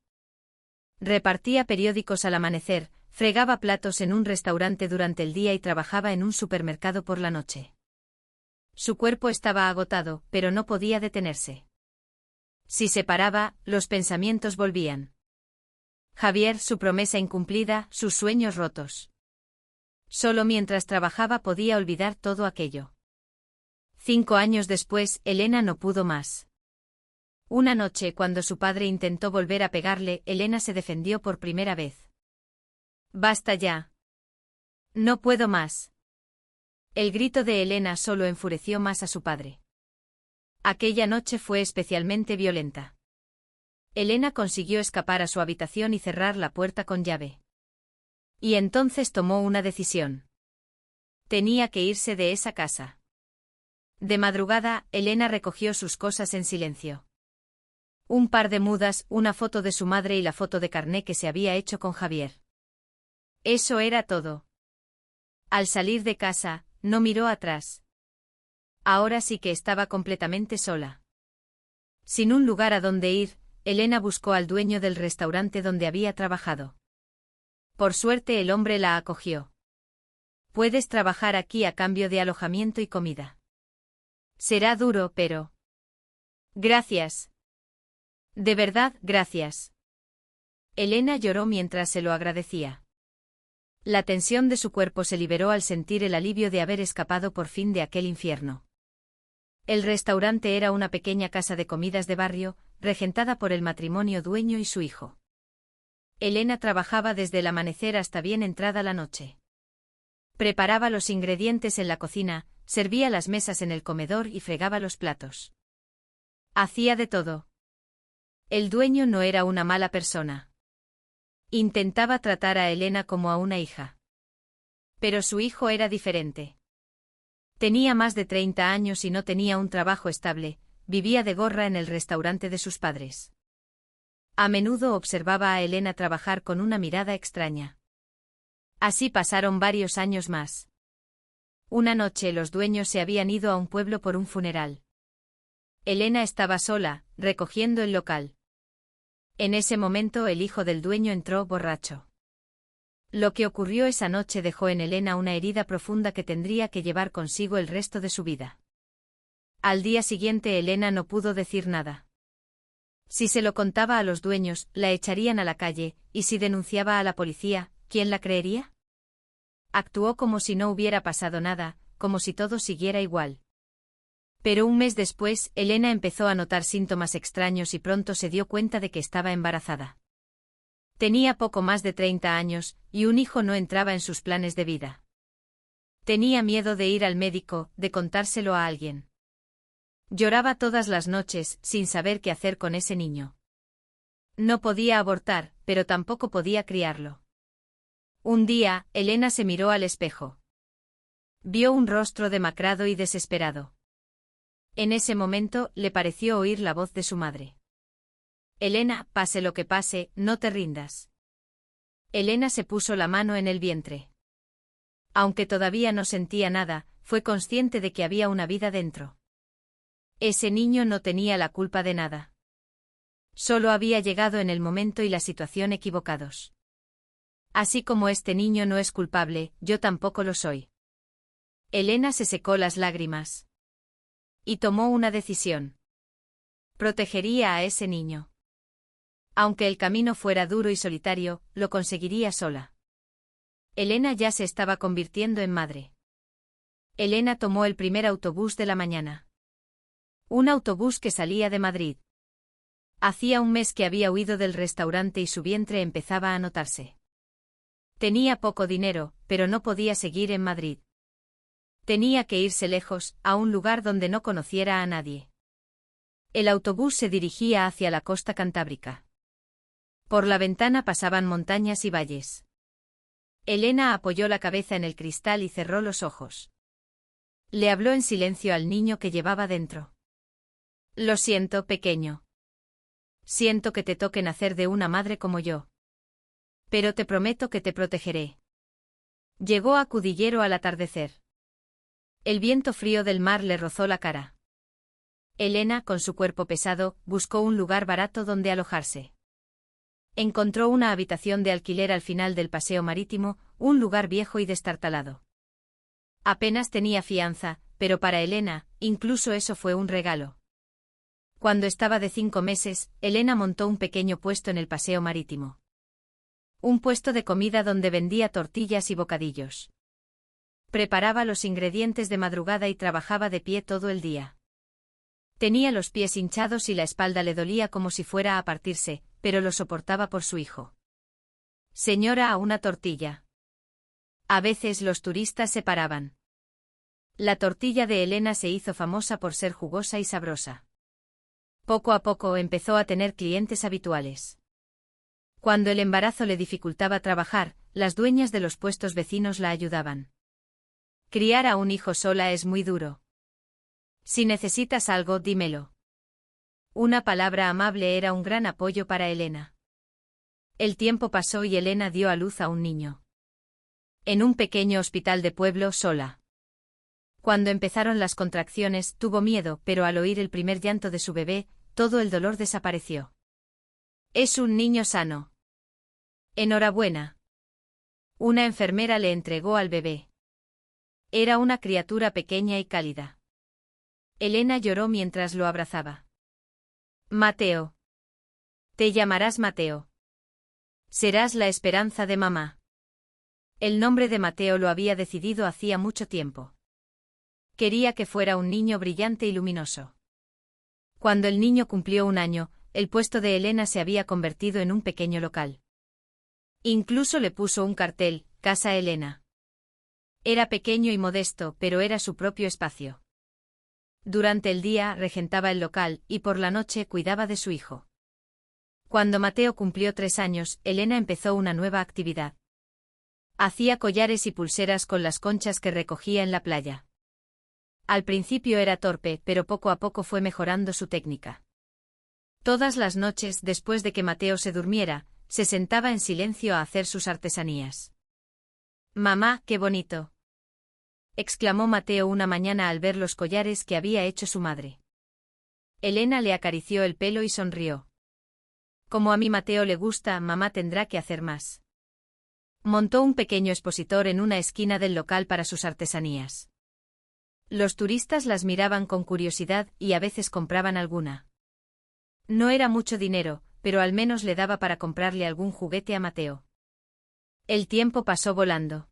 Repartía periódicos al amanecer, fregaba platos en un restaurante durante el día y trabajaba en un supermercado por la noche. Su cuerpo estaba agotado, pero no podía detenerse. Si se paraba, los pensamientos volvían. Javier, su promesa incumplida, sus sueños rotos. Solo mientras trabajaba podía olvidar todo aquello. 5 años después, Elena no pudo más. Una noche, cuando su padre intentó volver a pegarle, Elena se defendió por primera vez. «Basta ya. No puedo más». El grito de Elena solo enfureció más a su padre. Aquella noche fue especialmente violenta. Elena consiguió escapar a su habitación y cerrar la puerta con llave. Y entonces tomó una decisión. Tenía que irse de esa casa. De madrugada, Elena recogió sus cosas en silencio. Un par de mudas, una foto de su madre y la foto de carné que se había hecho con Javier. Eso era todo. Al salir de casa, no miró atrás. Ahora sí que estaba completamente sola. Sin un lugar a donde ir, Elena buscó al dueño del restaurante donde había trabajado. Por suerte el hombre la acogió. «Puedes trabajar aquí a cambio de alojamiento y comida. Será duro, pero...». «Gracias. De verdad, gracias». Elena lloró mientras se lo agradecía. La tensión de su cuerpo se liberó al sentir el alivio de haber escapado por fin de aquel infierno. El restaurante era una pequeña casa de comidas de barrio, regentada por el matrimonio dueño y su hijo. Elena trabajaba desde el amanecer hasta bien entrada la noche. Preparaba los ingredientes en la cocina, servía las mesas en el comedor y fregaba los platos. Hacía de todo. El dueño no era una mala persona. Intentaba tratar a Elena como a una hija. Pero su hijo era diferente. Tenía más de 30 años y no tenía un trabajo estable, vivía de gorra en el restaurante de sus padres. A menudo observaba a Elena trabajar con una mirada extraña. Así pasaron varios años más. Una noche los dueños se habían ido a un pueblo por un funeral. Elena estaba sola, recogiendo el local. En ese momento el hijo del dueño entró borracho. Lo que ocurrió esa noche dejó en Elena una herida profunda que tendría que llevar consigo el resto de su vida. Al día siguiente Elena no pudo decir nada. Si se lo contaba a los dueños, la echarían a la calle, y si denunciaba a la policía, ¿quién la creería? Actuó como si no hubiera pasado nada, como si todo siguiera igual. Pero un mes después, Elena empezó a notar síntomas extraños y pronto se dio cuenta de que estaba embarazada. Tenía poco más de 30 años, y un hijo no entraba en sus planes de vida. Tenía miedo de ir al médico, de contárselo a alguien. Lloraba todas las noches, sin saber qué hacer con ese niño. No podía abortar, pero tampoco podía criarlo. Un día, Elena se miró al espejo. Vio un rostro demacrado y desesperado. En ese momento, le pareció oír la voz de su madre. Elena, pase lo que pase, no te rindas. Elena se puso la mano en el vientre. Aunque todavía no sentía nada, fue consciente de que había una vida dentro. Ese niño no tenía la culpa de nada. Solo había llegado en el momento y la situación equivocados. Así como este niño no es culpable, yo tampoco lo soy. Elena se secó las lágrimas. Y tomó una decisión. Protegería a ese niño. Aunque el camino fuera duro y solitario, lo conseguiría sola. Elena ya se estaba convirtiendo en madre. Elena tomó el primer autobús de la mañana. Un autobús que salía de Madrid. Hacía un mes que había huido del restaurante y su vientre empezaba a notarse. Tenía poco dinero, pero no podía seguir en Madrid. Tenía que irse lejos, a un lugar donde no conociera a nadie. El autobús se dirigía hacia la costa cantábrica. Por la ventana pasaban montañas y valles. Elena apoyó la cabeza en el cristal y cerró los ojos. Le habló en silencio al niño que llevaba dentro. Lo siento, pequeño. Siento que te toque nacer de una madre como yo. Pero te prometo que te protegeré. Llegó a Cudillero al atardecer. El viento frío del mar le rozó la cara. Elena, con su cuerpo pesado, buscó un lugar barato donde alojarse. Encontró una habitación de alquiler al final del paseo marítimo, un lugar viejo y destartalado. Apenas tenía fianza, pero para Elena, incluso eso fue un regalo. Cuando estaba de 5 meses, Elena montó un pequeño puesto en el paseo marítimo. Un puesto de comida donde vendía tortillas y bocadillos. Preparaba los ingredientes de madrugada y trabajaba de pie todo el día. Tenía los pies hinchados y la espalda le dolía como si fuera a partirse, pero lo soportaba por su hijo. Señora, a una tortilla. A veces los turistas se paraban. La tortilla de Elena se hizo famosa por ser jugosa y sabrosa. Poco a poco empezó a tener clientes habituales. Cuando el embarazo le dificultaba trabajar, las dueñas de los puestos vecinos la ayudaban. Criar a un hijo sola es muy duro. Si necesitas algo, dímelo. Una palabra amable era un gran apoyo para Elena. El tiempo pasó y Elena dio a luz a un niño. En un pequeño hospital de pueblo, sola. Cuando empezaron las contracciones, tuvo miedo, pero al oír el primer llanto de su bebé, todo el dolor desapareció. Es un niño sano. Enhorabuena. Una enfermera le entregó al bebé. Era una criatura pequeña y cálida. Elena lloró mientras lo abrazaba. Mateo. Te llamarás Mateo. Serás la esperanza de mamá. El nombre de Mateo lo había decidido hacía mucho tiempo. Quería que fuera un niño brillante y luminoso. Cuando el niño cumplió 1 año, el puesto de Elena se había convertido en un pequeño local. Incluso le puso un cartel, Casa Elena. Era pequeño y modesto, pero era su propio espacio. Durante el día regentaba el local y por la noche cuidaba de su hijo. Cuando Mateo cumplió 3 años, Elena empezó una nueva actividad. Hacía collares y pulseras con las conchas que recogía en la playa. Al principio era torpe, pero poco a poco fue mejorando su técnica. Todas las noches, después de que Mateo se durmiera, se sentaba en silencio a hacer sus artesanías. «Mamá, qué bonito», exclamó Mateo una mañana al ver los collares que había hecho su madre. Elena le acarició el pelo y sonrió. «Como a mí Mateo le gusta, mamá tendrá que hacer más». Montó un pequeño expositor en una esquina del local para sus artesanías. Los turistas las miraban con curiosidad y a veces compraban alguna. No era mucho dinero, pero al menos le daba para comprarle algún juguete a Mateo. El tiempo pasó volando.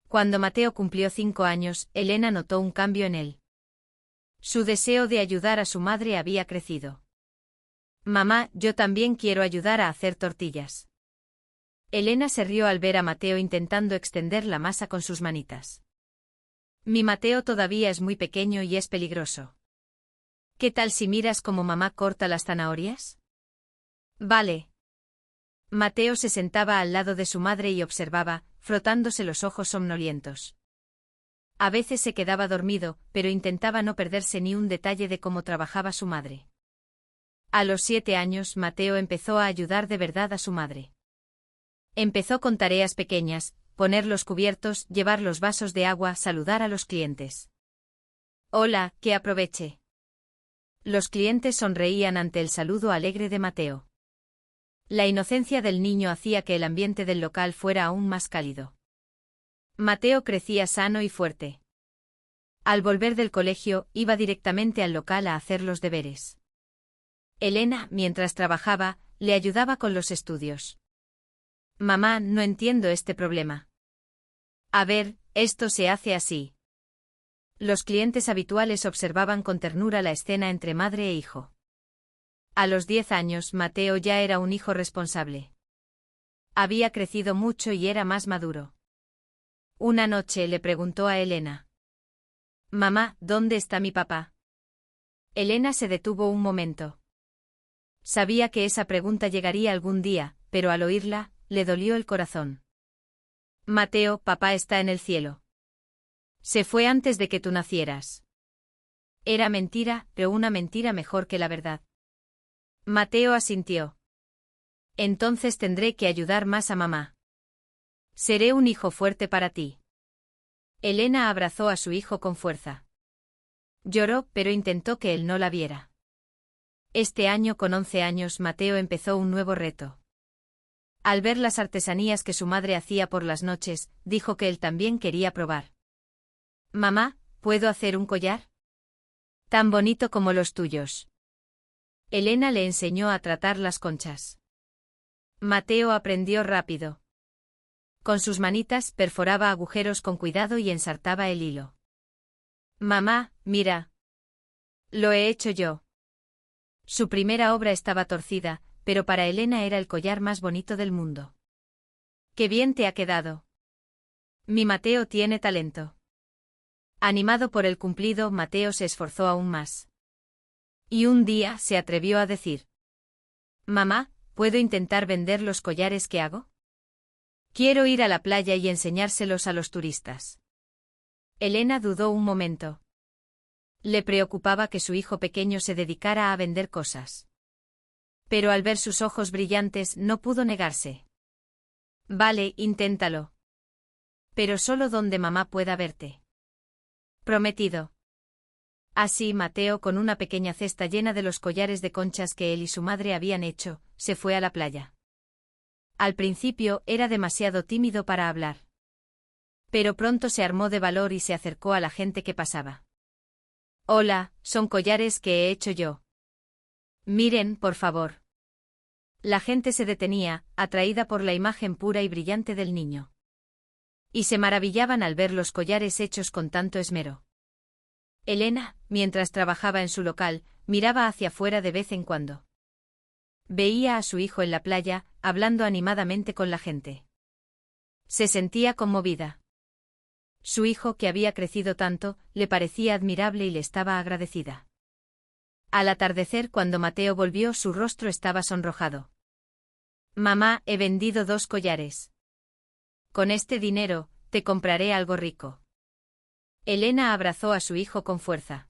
Cuando Mateo cumplió 5 años, Elena notó un cambio en él. Su deseo de ayudar a su madre había crecido. «Mamá, yo también quiero ayudar a hacer tortillas». Elena se rió al ver a Mateo intentando extender la masa con sus manitas. «Mi Mateo todavía es muy pequeño y es peligroso. ¿Qué tal si miras cómo mamá corta las zanahorias?». Vale. Mateo se sentaba al lado de su madre y observaba, frotándose los ojos somnolientos. A veces se quedaba dormido, pero intentaba no perderse ni un detalle de cómo trabajaba su madre. A los 7 años, Mateo empezó a ayudar de verdad a su madre. Empezó con tareas pequeñas: poner los cubiertos, llevar los vasos de agua, saludar a los clientes. Hola, que aproveche. Los clientes sonreían ante el saludo alegre de Mateo. La inocencia del niño hacía que el ambiente del local fuera aún más cálido. Mateo crecía sano y fuerte. Al volver del colegio, iba directamente al local a hacer los deberes. Elena, mientras trabajaba, le ayudaba con los estudios. Mamá, no entiendo este problema. A ver, esto se hace así. Los clientes habituales observaban con ternura la escena entre madre e hijo. A los 10 años, Mateo ya era un hijo responsable. Había crecido mucho y era más maduro. Una noche le preguntó a Elena: Mamá, ¿dónde está mi papá? Elena se detuvo un momento. Sabía que esa pregunta llegaría algún día, pero al oírla, le dolió el corazón. Mateo, papá está en el cielo. Se fue antes de que tú nacieras. Era mentira, pero una mentira mejor que la verdad. Mateo asintió. Entonces tendré que ayudar más a mamá. Seré un hijo fuerte para ti. Elena abrazó a su hijo con fuerza. Lloró, pero intentó que él no la viera. Este año, con 11 años, Mateo empezó un nuevo reto. Al ver las artesanías que su madre hacía por las noches, dijo que él también quería probar. Mamá, ¿puedo hacer un collar? Tan bonito como los tuyos. Elena le enseñó a tratar las conchas. Mateo aprendió rápido. Con sus manitas perforaba agujeros con cuidado y ensartaba el hilo. Mamá, mira. Lo he hecho yo. Su primera obra estaba torcida, pero para Elena era el collar más bonito del mundo. ¡Qué bien te ha quedado! Mi Mateo tiene talento. Animado por el cumplido, Mateo se esforzó aún más. Y un día se atrevió a decir: Mamá, ¿puedo intentar vender los collares que hago? Quiero ir a la playa y enseñárselos a los turistas. Elena dudó un momento. Le preocupaba que su hijo pequeño se dedicara a vender cosas. Pero al ver sus ojos brillantes no pudo negarse. Vale, inténtalo. Pero solo donde mamá pueda verte. Prometido. Así Mateo, con una pequeña cesta llena de los collares de conchas que él y su madre habían hecho, se fue a la playa. Al principio era demasiado tímido para hablar. Pero pronto se armó de valor y se acercó a la gente que pasaba. Hola, son collares que he hecho yo. Miren, por favor. La gente se detenía, atraída por la imagen pura y brillante del niño. Y se maravillaban al ver los collares hechos con tanto esmero. Elena, mientras trabajaba en su local, miraba hacia afuera de vez en cuando. Veía a su hijo en la playa, hablando animadamente con la gente. Se sentía conmovida. Su hijo, que había crecido tanto, le parecía admirable y le estaba agradecida. Al atardecer, cuando Mateo volvió, su rostro estaba sonrojado. Mamá, he vendido 2 collares. Con este dinero, te compraré algo rico. Elena abrazó a su hijo con fuerza.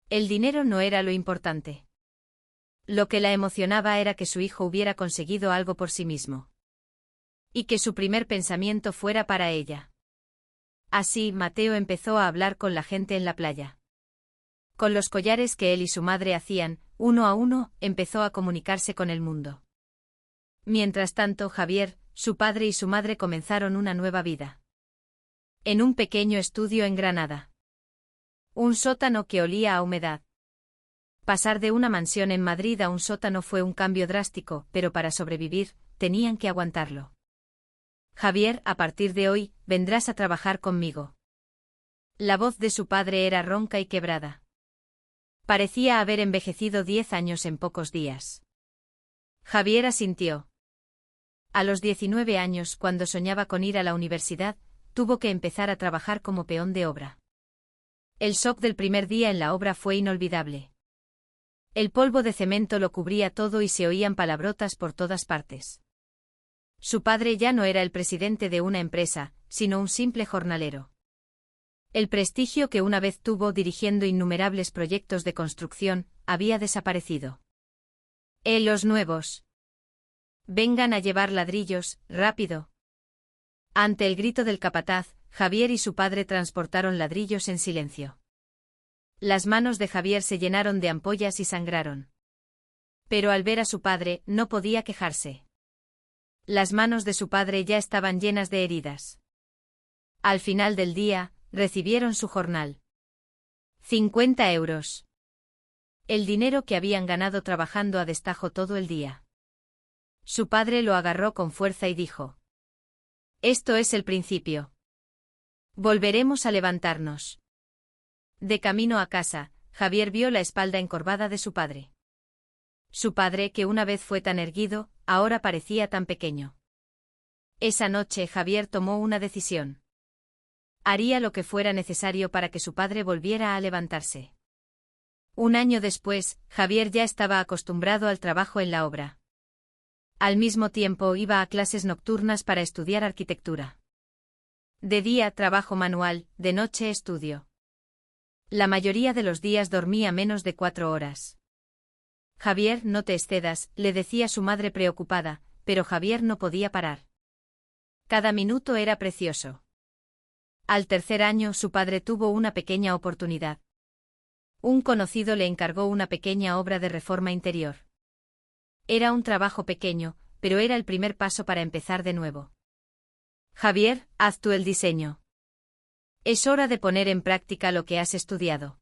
El dinero no era lo importante. Lo que la emocionaba era que su hijo hubiera conseguido algo por sí mismo. Y que su primer pensamiento fuera para ella. Así, Mateo empezó a hablar con la gente en la playa. Con los collares que él y su madre hacían, uno a uno, empezó a comunicarse con el mundo. Mientras tanto, Javier, su padre y su madre comenzaron una nueva vida. En un pequeño estudio en Granada. Un sótano que olía a humedad. Pasar de una mansión en Madrid a un sótano fue un cambio drástico, pero para sobrevivir, tenían que aguantarlo. Javier, a partir de hoy, vendrás a trabajar conmigo. La voz de su padre era ronca y quebrada. Parecía haber envejecido 10 años en pocos días. Javier asintió. A los 19 años, cuando soñaba con ir a la universidad, tuvo que empezar a trabajar como peón de obra. El shock del primer día en la obra fue inolvidable. El polvo de cemento lo cubría todo y se oían palabrotas por todas partes. Su padre ya no era el presidente de una empresa, sino un simple jornalero. El prestigio que una vez tuvo dirigiendo innumerables proyectos de construcción, había desaparecido. Los nuevos. Vengan a llevar ladrillos, rápido. Ante el grito del capataz, Javier y su padre transportaron ladrillos en silencio. Las manos de Javier se llenaron de ampollas y sangraron. Pero al ver a su padre, no podía quejarse. Las manos de su padre ya estaban llenas de heridas. Al final del día, recibieron su jornal. 50 euros. El dinero que habían ganado trabajando a destajo todo el día. Su padre lo agarró con fuerza y dijo: «Esto es el principio. Volveremos a levantarnos». De camino a casa, Javier vio la espalda encorvada de su padre. Su padre, que una vez fue tan erguido, ahora parecía tan pequeño. Esa noche Javier tomó una decisión. Haría lo que fuera necesario para que su padre volviera a levantarse. Un año después, Javier ya estaba acostumbrado al trabajo en la obra. Al mismo tiempo iba a clases nocturnas para estudiar arquitectura. De día trabajo manual, de noche estudio. La mayoría de los días dormía menos de 4 horas. Javier, no te excedas, le decía su madre preocupada, pero Javier no podía parar. Cada minuto era precioso. Al tercer año su padre tuvo una pequeña oportunidad. Un conocido le encargó una pequeña obra de reforma interior. Era un trabajo pequeño, pero era el primer paso para empezar de nuevo. Javier, haz tú el diseño. Es hora de poner en práctica lo que has estudiado.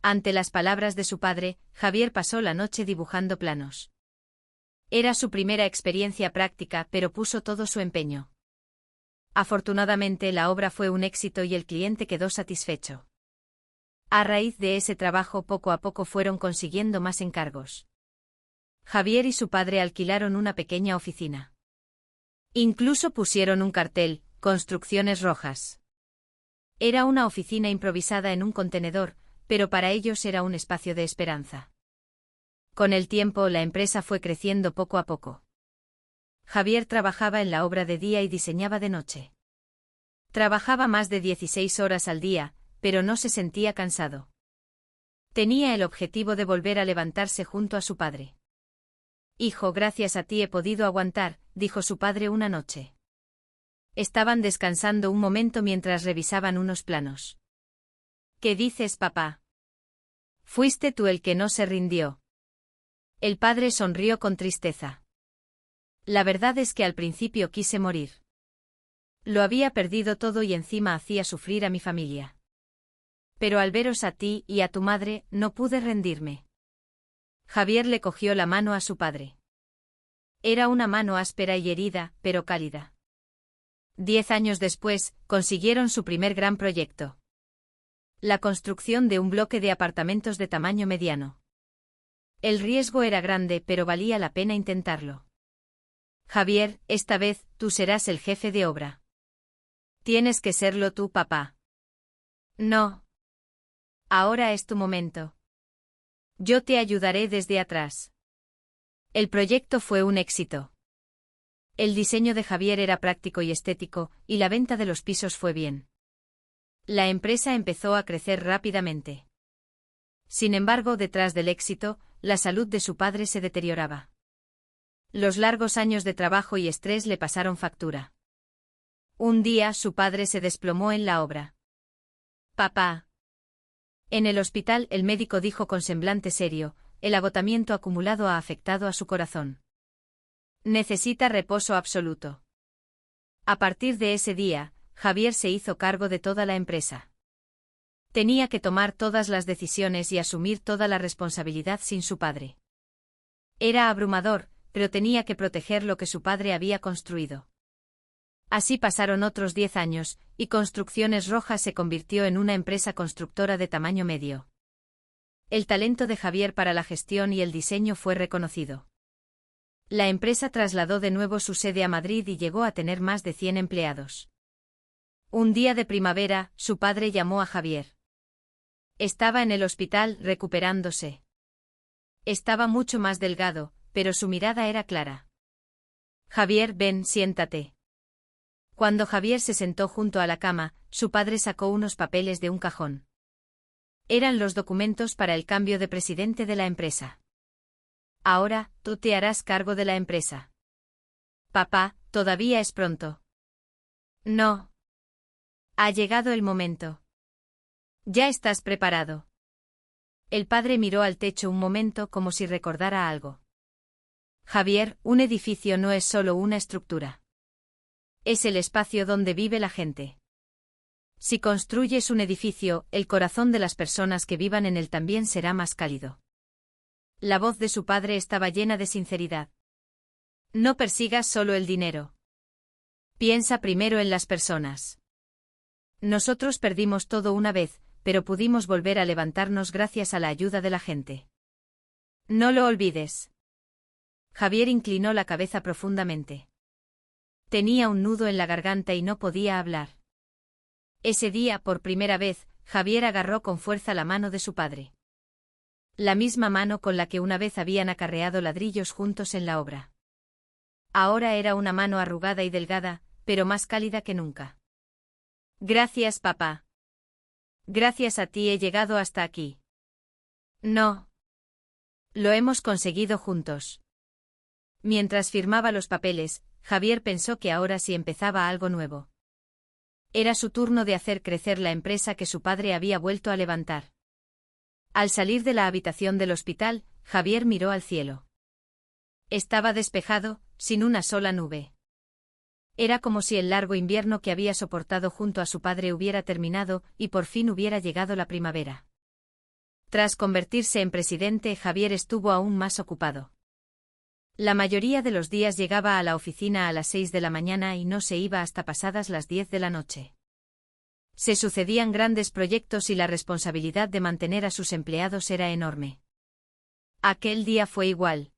Ante las palabras de su padre, Javier pasó la noche dibujando planos. Era su primera experiencia práctica, pero puso todo su empeño. Afortunadamente la obra fue un éxito y el cliente quedó satisfecho. A raíz de ese trabajo poco a poco fueron consiguiendo más encargos. Javier y su padre alquilaron una pequeña oficina. Incluso pusieron un cartel, Construcciones Rojas. Era una oficina improvisada en un contenedor, pero para ellos era un espacio de esperanza. Con el tiempo la empresa fue creciendo poco a poco. Javier trabajaba en la obra de día y diseñaba de noche. Trabajaba más de 16 horas al día, pero no se sentía cansado. Tenía el objetivo de volver a levantarse junto a su padre. «Hijo, gracias a ti he podido aguantar», dijo su padre una noche. Estaban descansando un momento mientras revisaban unos planos. «¿Qué dices, papá? Fuiste tú el que no se rindió». El padre sonrió con tristeza. «La verdad es que al principio quise morir. Lo había perdido todo y encima hacía sufrir a mi familia. Pero al veros a ti y a tu madre, no pude rendirme». Javier le cogió la mano a su padre. Era una mano áspera y herida, pero cálida. 10 años después, consiguieron su primer gran proyecto. La construcción de un bloque de apartamentos de tamaño mediano. El riesgo era grande, pero valía la pena intentarlo. «Javier, esta vez, tú serás el jefe de obra». «Tienes que serlo tú, papá». «No. Ahora es tu momento. Yo te ayudaré desde atrás». El proyecto fue un éxito. El diseño de Javier era práctico y estético, y la venta de los pisos fue bien. La empresa empezó a crecer rápidamente. Sin embargo, detrás del éxito, la salud de su padre se deterioraba. Los largos años de trabajo y estrés le pasaron factura. Un día su padre se desplomó en la obra. «Papá». En el hospital el médico dijo con semblante serio: «El agotamiento acumulado ha afectado a su corazón. Necesita reposo absoluto». A partir de ese día, Javier se hizo cargo de toda la empresa. Tenía que tomar todas las decisiones y asumir toda la responsabilidad sin su padre. Era abrumador, pero tenía que proteger lo que su padre había construido. Así pasaron otros 10 años, y Construcciones Rojas se convirtió en una empresa constructora de tamaño medio. El talento de Javier para la gestión y el diseño fue reconocido. La empresa trasladó de nuevo su sede a Madrid y llegó a tener más de 100 empleados. Un día de primavera, su padre llamó a Javier. Estaba en el hospital recuperándose. Estaba mucho más delgado, pero su mirada era clara. Javier, ven, siéntate. Cuando Javier se sentó junto a la cama, su padre sacó unos papeles de un cajón. Eran los documentos para el cambio de presidente de la empresa. Ahora, tú te harás cargo de la empresa. Papá, todavía es pronto. No. Ha llegado el momento. Ya estás preparado. El padre miró al techo un momento como si recordara algo. Javier, un edificio no es solo una estructura. Es el espacio donde vive la gente. Si construyes un edificio, el corazón de las personas que vivan en él también será más cálido. La voz de su padre estaba llena de sinceridad. No persigas solo el dinero. Piensa primero en las personas. Nosotros perdimos todo una vez, pero pudimos volver a levantarnos gracias a la ayuda de la gente. No lo olvides. Javier inclinó la cabeza profundamente. Tenía un nudo en la garganta y no podía hablar. Ese día, por primera vez, Javier agarró con fuerza la mano de su padre. La misma mano con la que una vez habían acarreado ladrillos juntos en la obra. Ahora era una mano arrugada y delgada, pero más cálida que nunca. Gracias, papá. Gracias a ti he llegado hasta aquí. No. Lo hemos conseguido juntos. Mientras firmaba los papeles, Javier pensó que ahora sí empezaba algo nuevo. Era su turno de hacer crecer la empresa que su padre había vuelto a levantar. Al salir de la habitación del hospital, Javier miró al cielo. Estaba despejado, sin una sola nube. Era como si el largo invierno que había soportado junto a su padre hubiera terminado y por fin hubiera llegado la primavera. Tras convertirse en presidente, Javier estuvo aún más ocupado. La mayoría de los días llegaba a la oficina a las 6 de la mañana y no se iba hasta pasadas las 10 de la noche. Se sucedían grandes proyectos y la responsabilidad de mantener a sus empleados era enorme. Aquel día fue igual.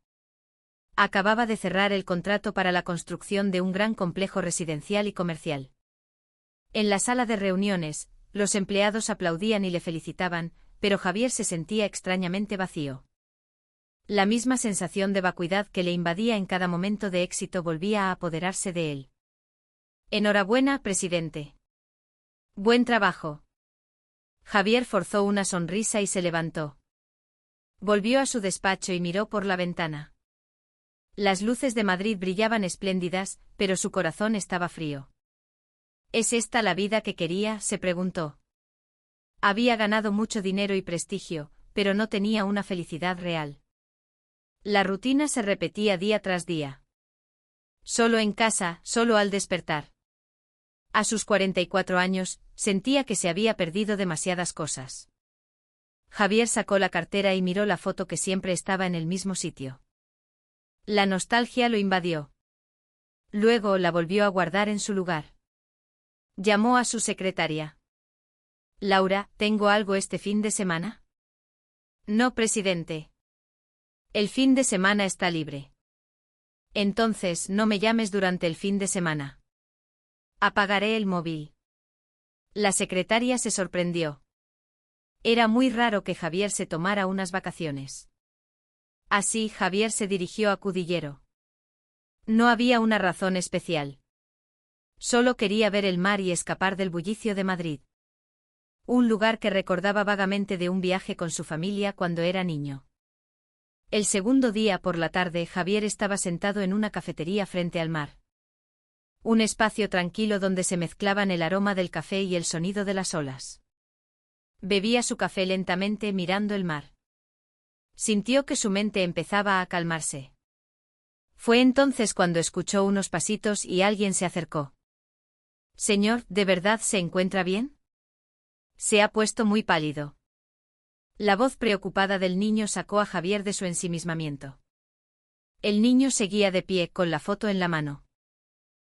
Acababa de cerrar el contrato para la construcción de un gran complejo residencial y comercial. En la sala de reuniones, los empleados aplaudían y le felicitaban, pero Javier se sentía extrañamente vacío. La misma sensación de vacuidad que le invadía en cada momento de éxito volvía a apoderarse de él. Enhorabuena, presidente. Buen trabajo. Javier forzó una sonrisa y se levantó. Volvió a su despacho y miró por la ventana. Las luces de Madrid brillaban espléndidas, pero su corazón estaba frío. ¿Es esta la vida que quería?, se preguntó. Había ganado mucho dinero y prestigio, pero no tenía una felicidad real. La rutina se repetía día tras día. Solo en casa, solo al despertar. A sus 44 años, sentía que se había perdido demasiadas cosas. Javier sacó la cartera y miró la foto que siempre estaba en el mismo sitio. La nostalgia lo invadió. Luego la volvió a guardar en su lugar. Llamó a su secretaria. Laura, ¿tengo algo este fin de semana? No, presidente. El fin de semana está libre. Entonces no me llames durante el fin de semana. Apagaré el móvil. La secretaria se sorprendió. Era muy raro que Javier se tomara unas vacaciones. Así Javier se dirigió a Cudillero. No había una razón especial. Solo quería ver el mar y escapar del bullicio de Madrid. Un lugar que recordaba vagamente de un viaje con su familia cuando era niño. El segundo día por la tarde Javier estaba sentado en una cafetería frente al mar. Un espacio tranquilo donde se mezclaban el aroma del café y el sonido de las olas. Bebía su café lentamente mirando el mar. Sintió que su mente empezaba a calmarse. Fue entonces cuando escuchó unos pasitos y alguien se acercó. Señor, ¿de verdad se encuentra bien? Se ha puesto muy pálido. La voz preocupada del niño sacó a Javier de su ensimismamiento. El niño seguía de pie con la foto en la mano.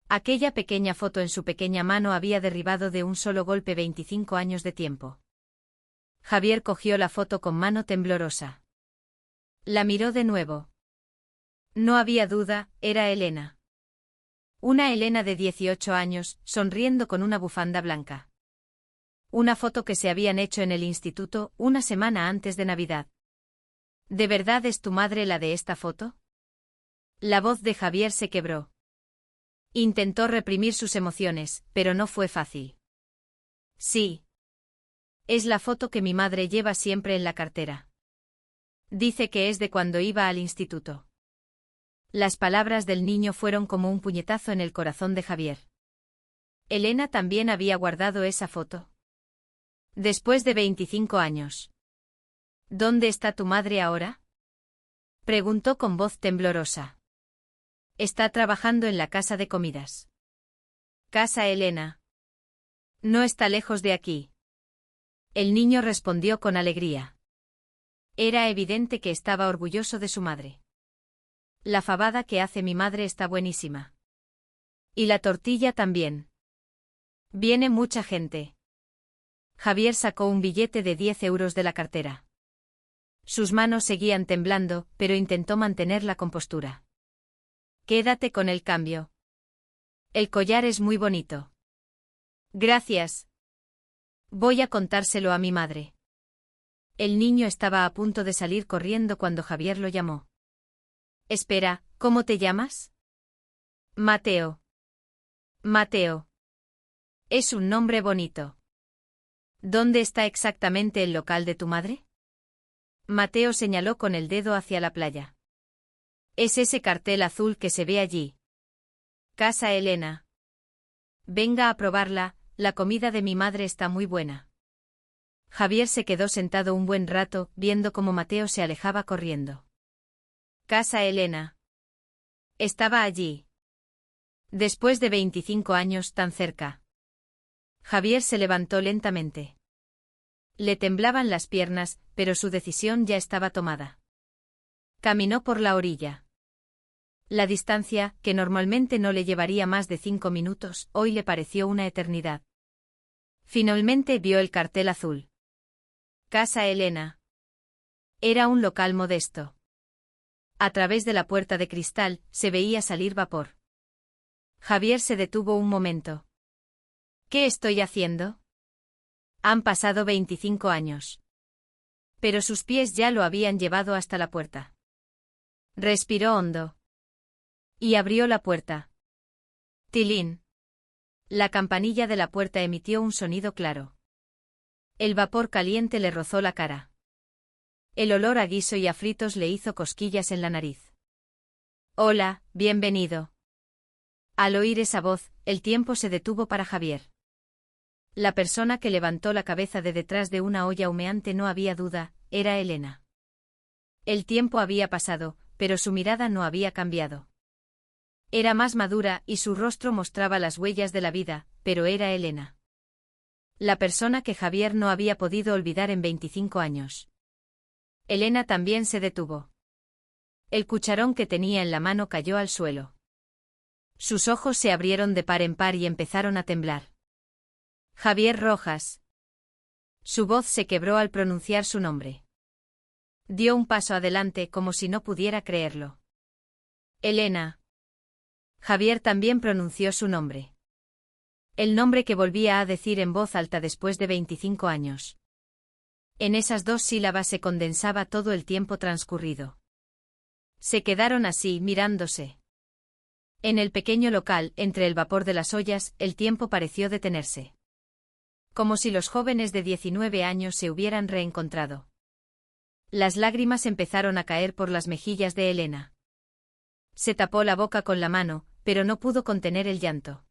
Aquella pequeña foto en su pequeña mano había derribado de un solo golpe 25 años de tiempo. Javier cogió la foto con mano temblorosa. La miró de nuevo. No había duda, era Elena. Una Elena de 18 años, sonriendo con una bufanda blanca. Una foto que se habían hecho en el instituto una semana antes de Navidad. ¿De verdad es tu madre la de esta foto? La voz de Javier se quebró. Intentó reprimir sus emociones, pero no fue fácil. Sí. Es la foto que mi madre lleva siempre en la cartera. Dice que es de cuando iba al instituto. Las palabras del niño fueron como un puñetazo en el corazón de Javier. Elena también había guardado esa foto. Después de 25 años. ¿Dónde está tu madre ahora? Preguntó con voz temblorosa. Está trabajando en la casa de comidas. Casa Elena. No está lejos de aquí. El niño respondió con alegría. Era evidente que estaba orgulloso de su madre. La fabada que hace mi madre está buenísima. Y la tortilla también. Viene mucha gente. Javier sacó un billete de 10 euros de la cartera. Sus manos seguían temblando, pero intentó mantener la compostura. Quédate con el cambio. El collar es muy bonito. Gracias. Voy a contárselo a mi madre. El niño estaba a punto de salir corriendo cuando Javier lo llamó. Espera, ¿cómo te llamas? Mateo. Mateo. Es un nombre bonito. ¿Dónde está exactamente el local de tu madre? Mateo señaló con el dedo hacia la playa. Es ese cartel azul que se ve allí. Casa Elena. Venga a probarla, la comida de mi madre está muy buena. Javier se quedó sentado un buen rato, viendo cómo Mateo se alejaba corriendo. Casa Elena. Estaba allí. Después de 25 años tan cerca. Javier se levantó lentamente. Le temblaban las piernas, pero su decisión ya estaba tomada. Caminó por la orilla. La distancia, que normalmente no le llevaría más de 5 minutos, hoy le pareció una eternidad. Finalmente vio el cartel azul. Casa Elena. Era un local modesto. A través de la puerta de cristal, se veía salir vapor. Javier se detuvo un momento. ¿Qué estoy haciendo? Han pasado 25 años. Pero sus pies ya lo habían llevado hasta la puerta. Respiró hondo. Y abrió la puerta. Tilín. La campanilla de la puerta emitió un sonido claro. El vapor caliente le rozó la cara. El olor a guiso y a fritos le hizo cosquillas en la nariz. Hola, bienvenido. Al oír esa voz, el tiempo se detuvo para Javier. La persona que levantó la cabeza de detrás de una olla humeante no había duda, era Elena. El tiempo había pasado, pero su mirada no había cambiado. Era más madura y su rostro mostraba las huellas de la vida, pero era Elena. La persona que Javier no había podido olvidar en 25 años. Elena también se detuvo. El cucharón que tenía en la mano cayó al suelo. Sus ojos se abrieron de par en par y empezaron a temblar. Javier Rojas. Su voz se quebró al pronunciar su nombre. Dio un paso adelante como si no pudiera creerlo. Elena. Javier también pronunció su nombre. El nombre que volvía a decir en voz alta después de 25 años. En esas 2 sílabas se condensaba todo el tiempo transcurrido. Se quedaron así, mirándose. En el pequeño local, entre el vapor de las ollas, el tiempo pareció detenerse. Como si los jóvenes de 19 años se hubieran reencontrado. Las lágrimas empezaron a caer por las mejillas de Elena. Se tapó la boca con la mano, pero no pudo contener el llanto.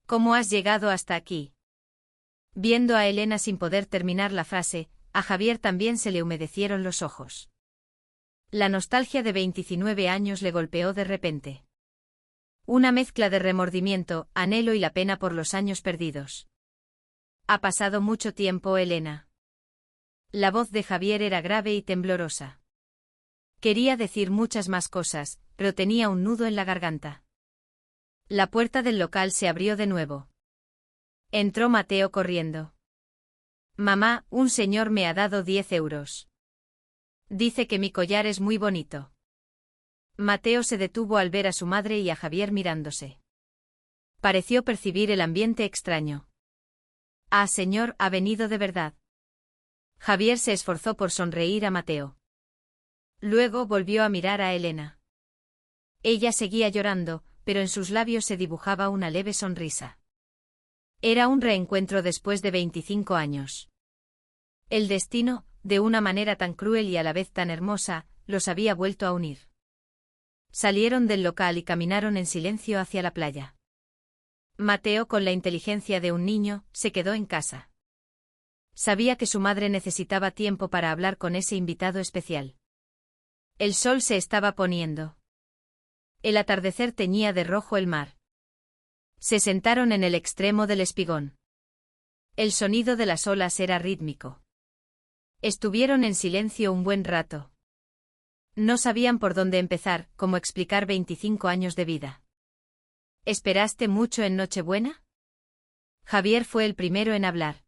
¿Cómo has llegado hasta aquí? Viendo a Elena sin poder terminar la frase, a Javier también se le humedecieron los ojos. La nostalgia de 29 años le golpeó de repente. Una mezcla de remordimiento, anhelo y la pena por los años perdidos. Ha pasado mucho tiempo, Elena. La voz de Javier era grave y temblorosa. Quería decir muchas más cosas, pero tenía un nudo en la garganta. La puerta del local se abrió de nuevo. Entró Mateo corriendo. Mamá, un señor me ha dado 10 euros. Dice que mi collar es muy bonito. Mateo se detuvo al ver a su madre y a Javier mirándose. Pareció percibir el ambiente extraño. Ah, señor, ha venido de verdad. Javier se esforzó por sonreír a Mateo. Luego volvió a mirar a Elena. Ella seguía llorando, pero en sus labios se dibujaba una leve sonrisa. Era un reencuentro después de 25 años. El destino, de una manera tan cruel y a la vez tan hermosa, los había vuelto a unir. Salieron del local y caminaron en silencio hacia la playa. Mateo, con la inteligencia de un niño, se quedó en casa. Sabía que su madre necesitaba tiempo para hablar con ese invitado especial. El sol se estaba poniendo. El atardecer teñía de rojo el mar. Se sentaron en el extremo del espigón. El sonido de las olas era rítmico. Estuvieron en silencio un buen rato. No sabían por dónde empezar, cómo explicar 25 años de vida. ¿Esperaste mucho en Nochebuena? Javier fue el primero en hablar.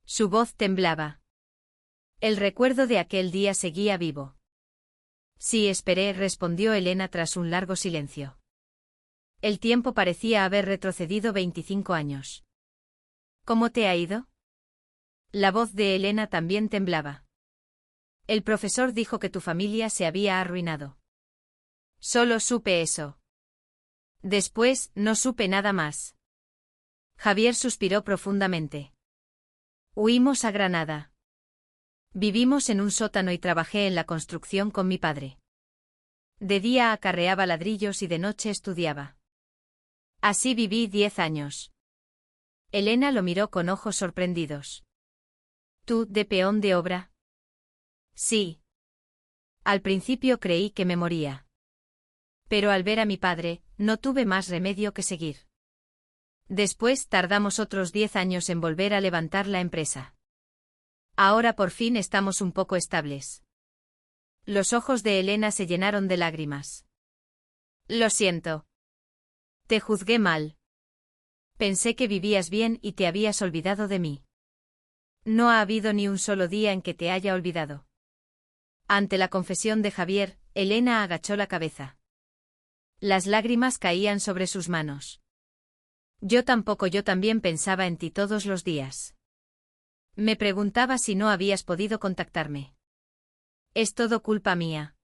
Su voz temblaba. El recuerdo de aquel día seguía vivo. Sí, esperé, respondió Elena tras un largo silencio. El tiempo parecía haber retrocedido 25 años. ¿Cómo te ha ido? La voz de Elena también temblaba. El profesor dijo que tu familia se había arruinado. Solo supe eso. Después, no supe nada más. Javier suspiró profundamente. Huimos a Granada. Vivimos en un sótano y trabajé en la construcción con mi padre. De día acarreaba ladrillos y de noche estudiaba. Así viví 10 años. Elena lo miró con ojos sorprendidos. ¿Tú, de peón de obra? Sí. Al principio creí que me moría. Pero al ver a mi padre, no tuve más remedio que seguir. Después tardamos otros 10 años en volver a levantar la empresa. Ahora por fin estamos un poco estables. Los ojos de Elena se llenaron de lágrimas. Lo siento. Te juzgué mal. Pensé que vivías bien y te habías olvidado de mí. No ha habido ni un solo día en que te haya olvidado. Ante la confesión de Javier, Elena agachó la cabeza. Las lágrimas caían sobre sus manos. Yo también pensaba en ti todos los días. Me preguntaba si no habías podido contactarme. Es todo culpa mía.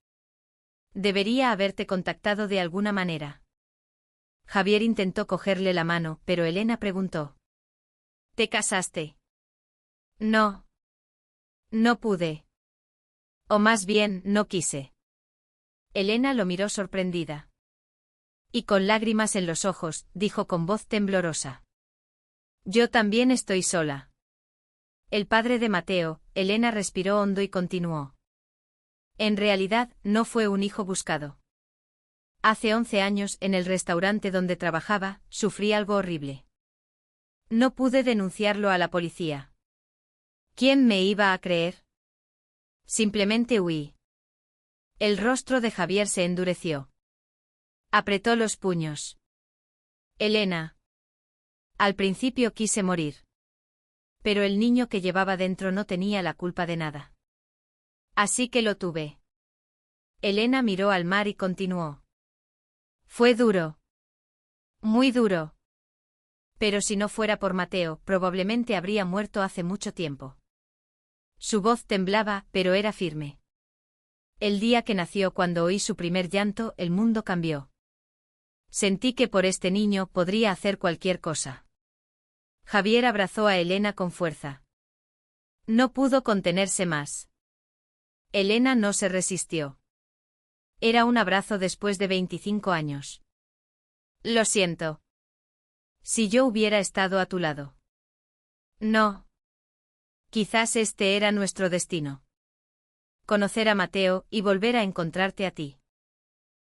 Debería haberte contactado de alguna manera. Javier intentó cogerle la mano, pero Elena preguntó. ¿Te casaste? No. No pude. O más bien, no quise. Elena lo miró sorprendida. Y con lágrimas en los ojos, dijo con voz temblorosa. Yo también estoy sola. El padre de Mateo, Elena respiró hondo y continuó. En realidad, no fue un hijo buscado. Hace 11 años, en el restaurante donde trabajaba, sufrí algo horrible. No pude denunciarlo a la policía. ¿Quién me iba a creer? Simplemente huí. El rostro de Javier se endureció. Apretó los puños. Elena. Al principio quise morir. Pero el niño que llevaba dentro no tenía la culpa de nada. Así que lo tuve. Elena miró al mar y continuó. Fue duro. Muy duro. Pero si no fuera por Mateo, probablemente habría muerto hace mucho tiempo. Su voz temblaba, pero era firme. El día que nació, cuando oí su primer llanto, el mundo cambió. Sentí que por este niño podría hacer cualquier cosa. Javier abrazó a Elena con fuerza. No pudo contenerse más. Elena no se resistió. Era un abrazo después de 25 años. Lo siento. Si yo hubiera estado a tu lado. No. Quizás este era nuestro destino. Conocer a Mateo y volver a encontrarte a ti.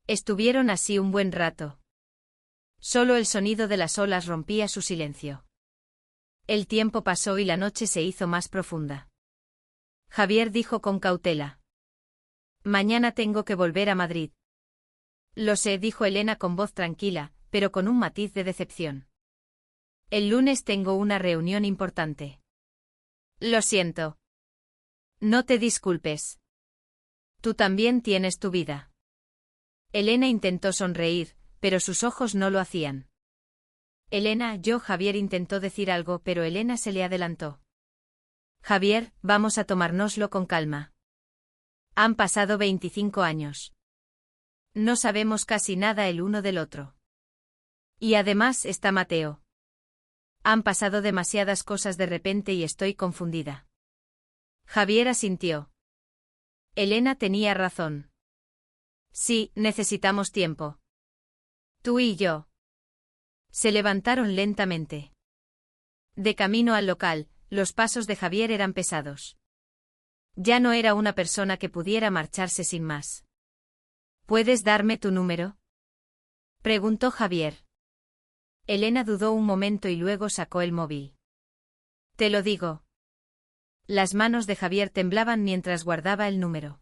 Estuvieron así un buen rato. Solo el sonido de las olas rompía su silencio. El tiempo pasó y la noche se hizo más profunda. Javier dijo con cautela. Mañana tengo que volver a Madrid. Lo sé, dijo Elena con voz tranquila, pero con un matiz de decepción. El lunes tengo una reunión importante. Lo siento. No te disculpes. Tú también tienes tu vida. Elena intentó sonreír, pero sus ojos no lo hacían. Javier intentó decir algo, pero Elena se le adelantó. Javier, vamos a tomárnoslo con calma. Han pasado 25 años. No sabemos casi nada el uno del otro. Y además está Mateo. Han pasado demasiadas cosas de repente y estoy confundida. Javier asintió. Elena tenía razón. Sí, necesitamos tiempo. Tú y yo. Se levantaron lentamente. De camino al local, los pasos de Javier eran pesados. Ya no era una persona que pudiera marcharse sin más. ¿Puedes darme tu número?, preguntó Javier. Elena dudó un momento y luego sacó el móvil. Te lo digo. Las manos de Javier temblaban mientras guardaba el número.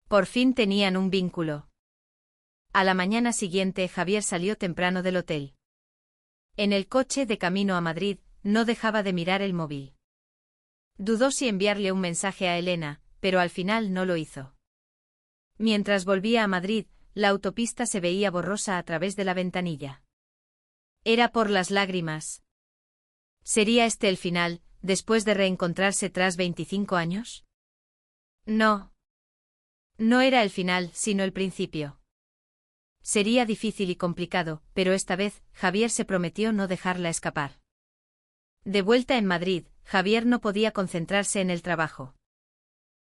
Por fin tenían un vínculo. A la mañana siguiente Javier salió temprano del hotel. En el coche de camino a Madrid, no dejaba de mirar el móvil. Dudó si enviarle un mensaje a Elena, pero al final no lo hizo. Mientras volvía a Madrid, la autopista se veía borrosa a través de la ventanilla. Era por las lágrimas. ¿Sería este el final, después de reencontrarse tras 25 años? No. No era el final, sino el principio. Sería difícil y complicado, pero esta vez, Javier se prometió no dejarla escapar. De vuelta en Madrid, Javier no podía concentrarse en el trabajo.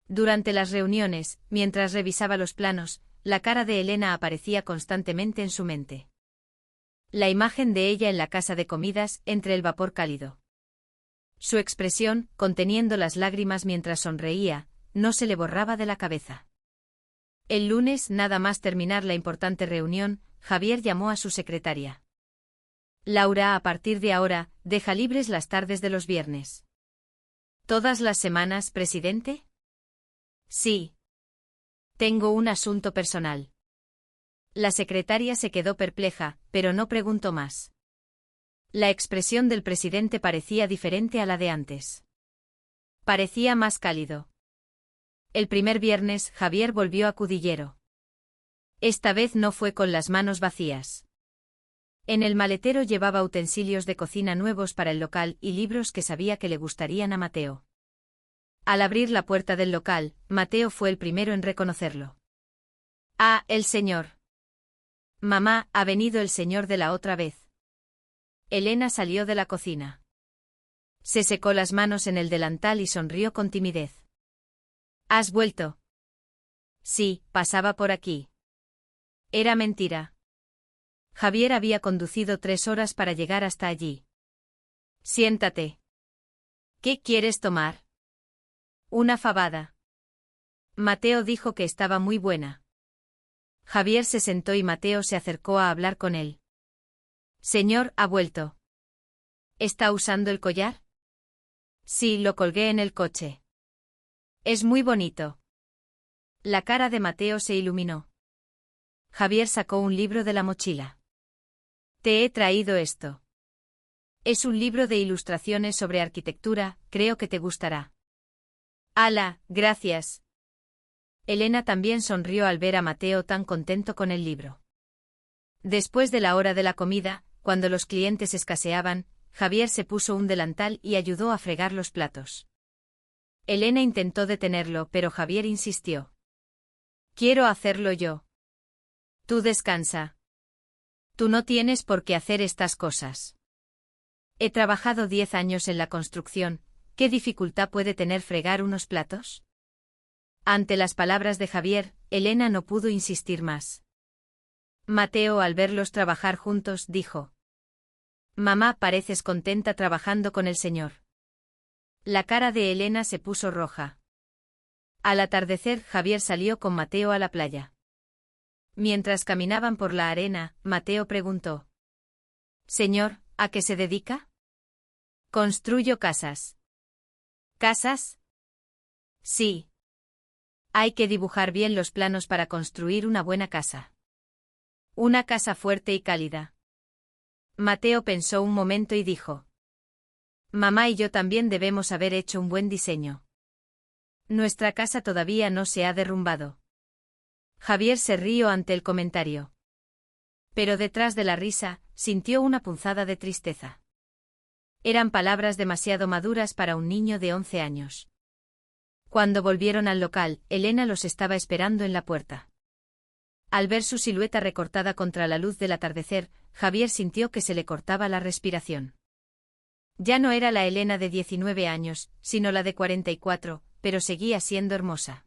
Durante las reuniones, mientras revisaba los planos, la cara de Elena aparecía constantemente en su mente. La imagen de ella en la casa de comidas, entre el vapor cálido. Su expresión, conteniendo las lágrimas mientras sonreía, no se le borraba de la cabeza. El lunes, nada más terminar la importante reunión, Javier llamó a su secretaria. Laura, a partir de ahora, deja libres las tardes de los viernes. ¿Todas las semanas, presidente? Sí. Tengo un asunto personal. La secretaria se quedó perpleja, pero no preguntó más. La expresión del presidente parecía diferente a la de antes. Parecía más cálido. El primer viernes, Javier volvió a Cudillero. Esta vez no fue con las manos vacías. En el maletero llevaba utensilios de cocina nuevos para el local y libros que sabía que le gustarían a Mateo. Al abrir la puerta del local, Mateo fue el primero en reconocerlo. Ah, el señor. Mamá, ha venido el señor de la otra vez. Elena salió de la cocina. Se secó las manos en el delantal y sonrió con timidez. ¿Has vuelto? Sí, pasaba por aquí. Era mentira. Javier había conducido 3 horas para llegar hasta allí. Siéntate. ¿Qué quieres tomar? Una fabada. Mateo dijo que estaba muy buena. Javier se sentó y Mateo se acercó a hablar con él. Señor, ha vuelto. ¿Está usando el collar? Sí, lo colgué en el coche. Es muy bonito. La cara de Mateo se iluminó. Javier sacó un libro de la mochila. Te he traído esto. Es un libro de ilustraciones sobre arquitectura, creo que te gustará. ¡Hala, gracias! Elena también sonrió al ver a Mateo tan contento con el libro. Después de la hora de la comida, cuando los clientes escaseaban, Javier se puso un delantal y ayudó a fregar los platos. Elena intentó detenerlo, pero Javier insistió. Quiero hacerlo yo. Tú descansa. Tú no tienes por qué hacer estas cosas. He trabajado 10 años en la construcción, ¿qué dificultad puede tener fregar unos platos? Ante las palabras de Javier, Elena no pudo insistir más. Mateo, al verlos trabajar juntos, dijo: Mamá, pareces contenta trabajando con el señor. La cara de Elena se puso roja. Al atardecer, Javier salió con Mateo a la playa. Mientras caminaban por la arena, Mateo preguntó: Señor, ¿a qué se dedica? Construyo casas. ¿Casas? Sí. Hay que dibujar bien los planos para construir una buena casa. Una casa fuerte y cálida. Mateo pensó un momento y dijo: Mamá y yo también debemos haber hecho un buen diseño. Nuestra casa todavía no se ha derrumbado. Javier se rió ante el comentario. Pero detrás de la risa, sintió una punzada de tristeza. Eran palabras demasiado maduras para un niño de 11 años. Cuando volvieron al local, Elena los estaba esperando en la puerta. Al ver su silueta recortada contra la luz del atardecer, Javier sintió que se le cortaba la respiración. Ya no era la Elena de 19 años, sino la de 44, pero seguía siendo hermosa.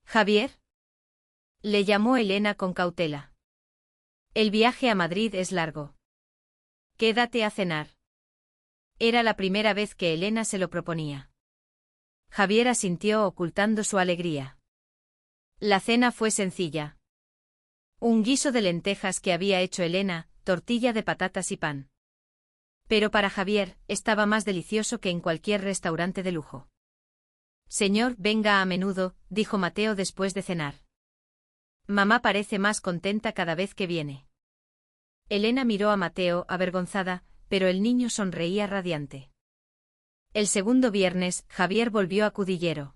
¿Javier? Le llamó Elena con cautela. El viaje a Madrid es largo. Quédate a cenar. Era la primera vez que Elena se lo proponía. Javier asintió ocultando su alegría. La cena fue sencilla. Un guiso de lentejas que había hecho Elena, tortilla de patatas y pan. Pero para Javier, estaba más delicioso que en cualquier restaurante de lujo. Señor, venga a menudo, dijo Mateo después de cenar. Mamá parece más contenta cada vez que viene. Elena miró a Mateo, avergonzada, pero el niño sonreía radiante. El segundo viernes, Javier volvió a Cudillero.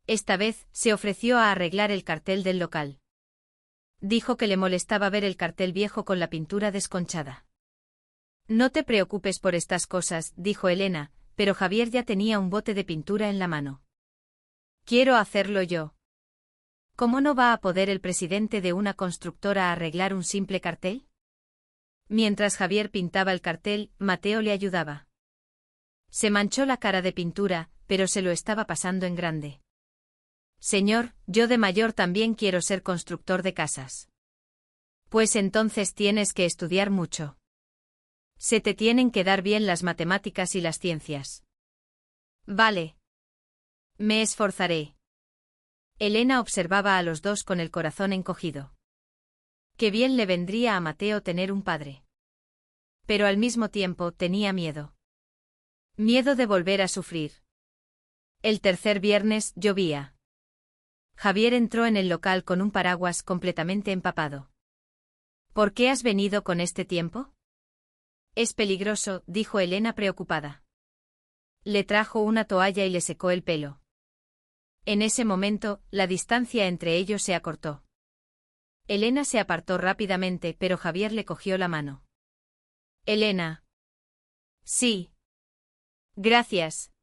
Esta vez, se ofreció a arreglar el cartel del local. Dijo que le molestaba ver el cartel viejo con la pintura desconchada. No te preocupes por estas cosas, dijo Elena, pero Javier ya tenía un bote de pintura en la mano. Quiero hacerlo yo. ¿Cómo no va a poder el presidente de una constructora arreglar un simple cartel? Mientras Javier pintaba el cartel, Mateo le ayudaba. Se manchó la cara de pintura, pero se lo estaba pasando en grande. Señor, yo de mayor también quiero ser constructor de casas. Pues entonces tienes que estudiar mucho. Se te tienen que dar bien las matemáticas y las ciencias. Vale. Me esforzaré. Elena observaba a los dos con el corazón encogido. Qué bien le vendría a Mateo tener un padre. Pero al mismo tiempo tenía miedo. Miedo de volver a sufrir. El tercer viernes llovía. Javier entró en el local con un paraguas completamente empapado. ¿Por qué has venido con este tiempo? Es peligroso, dijo Elena preocupada. Le trajo una toalla y le secó el pelo. En ese momento, la distancia entre ellos se acortó. Elena se apartó rápidamente, pero Javier le cogió la mano. Elena. Sí. Gracias.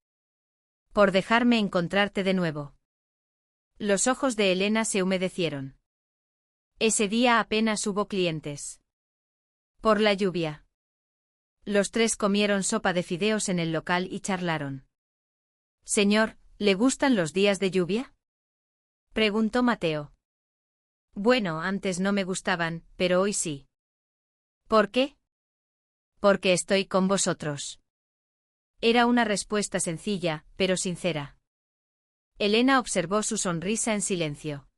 Por dejarme encontrarte de nuevo. Los ojos de Elena se humedecieron. Ese día apenas hubo clientes. Por la lluvia. Los tres comieron sopa de fideos en el local y charlaron. Señor, ¿le gustan los días de lluvia? Preguntó Mateo. Bueno, antes no me gustaban, pero hoy sí. ¿Por qué? Porque estoy con vosotros. Era una respuesta sencilla, pero sincera. Elena observó su sonrisa en silencio.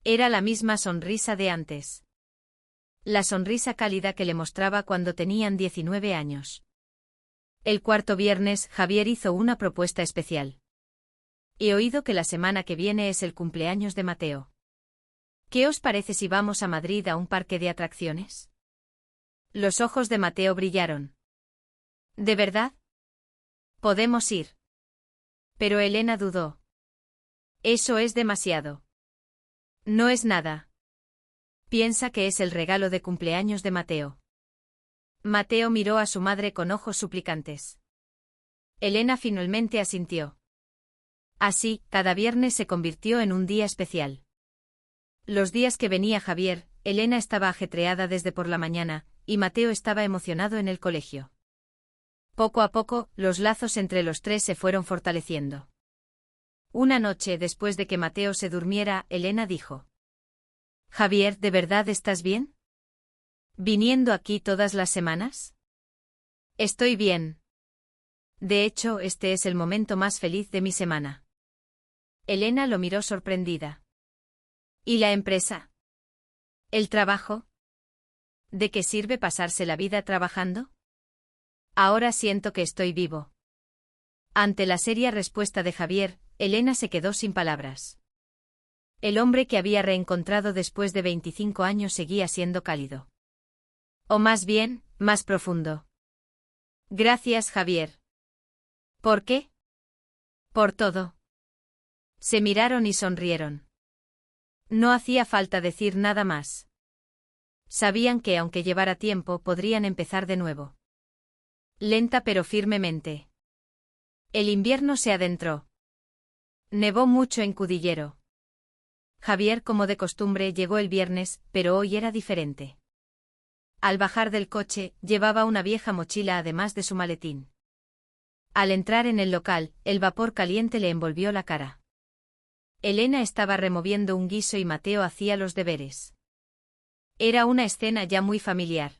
Era la misma sonrisa de antes. La sonrisa cálida que le mostraba cuando tenían 19 años. El cuarto viernes, Javier hizo una propuesta especial. He oído que la semana que viene es el cumpleaños de Mateo. ¿Qué os parece si vamos a Madrid a un parque de atracciones? Los ojos de Mateo brillaron. ¿De verdad? Podemos ir. Pero Elena dudó. Eso es demasiado. No es nada. Piensa que es el regalo de cumpleaños de Mateo. Mateo miró a su madre con ojos suplicantes. Elena finalmente asintió. Así, cada viernes se convirtió en un día especial. Los días que venía Javier, Elena estaba ajetreada desde por la mañana, y Mateo estaba emocionado en el colegio. Poco a poco, los lazos entre los tres se fueron fortaleciendo. Una noche después de que Mateo se durmiera, Elena dijo. Javier, ¿de verdad estás bien? ¿Viniendo aquí todas las semanas? Estoy bien. De hecho, este es el momento más feliz de mi semana. Elena lo miró sorprendida. ¿Y la empresa? ¿El trabajo? ¿De qué sirve pasarse la vida trabajando? Ahora siento que estoy vivo. Ante la seria respuesta de Javier, Elena se quedó sin palabras. El hombre que había reencontrado después de 25 años seguía siendo cálido. O más bien, más profundo. Gracias, Javier. ¿Por qué? Por todo. Se miraron y sonrieron. No hacía falta decir nada más. Sabían que aunque llevara tiempo podrían empezar de nuevo. Lenta pero firmemente. El invierno se adentró. Nevó mucho en Cudillero. Javier, como de costumbre, llegó el viernes, pero hoy era diferente. Al bajar del coche, llevaba una vieja mochila además de su maletín. Al entrar en el local, el vapor caliente le envolvió la cara. Elena estaba removiendo un guiso y Mateo hacía los deberes. Era una escena ya muy familiar.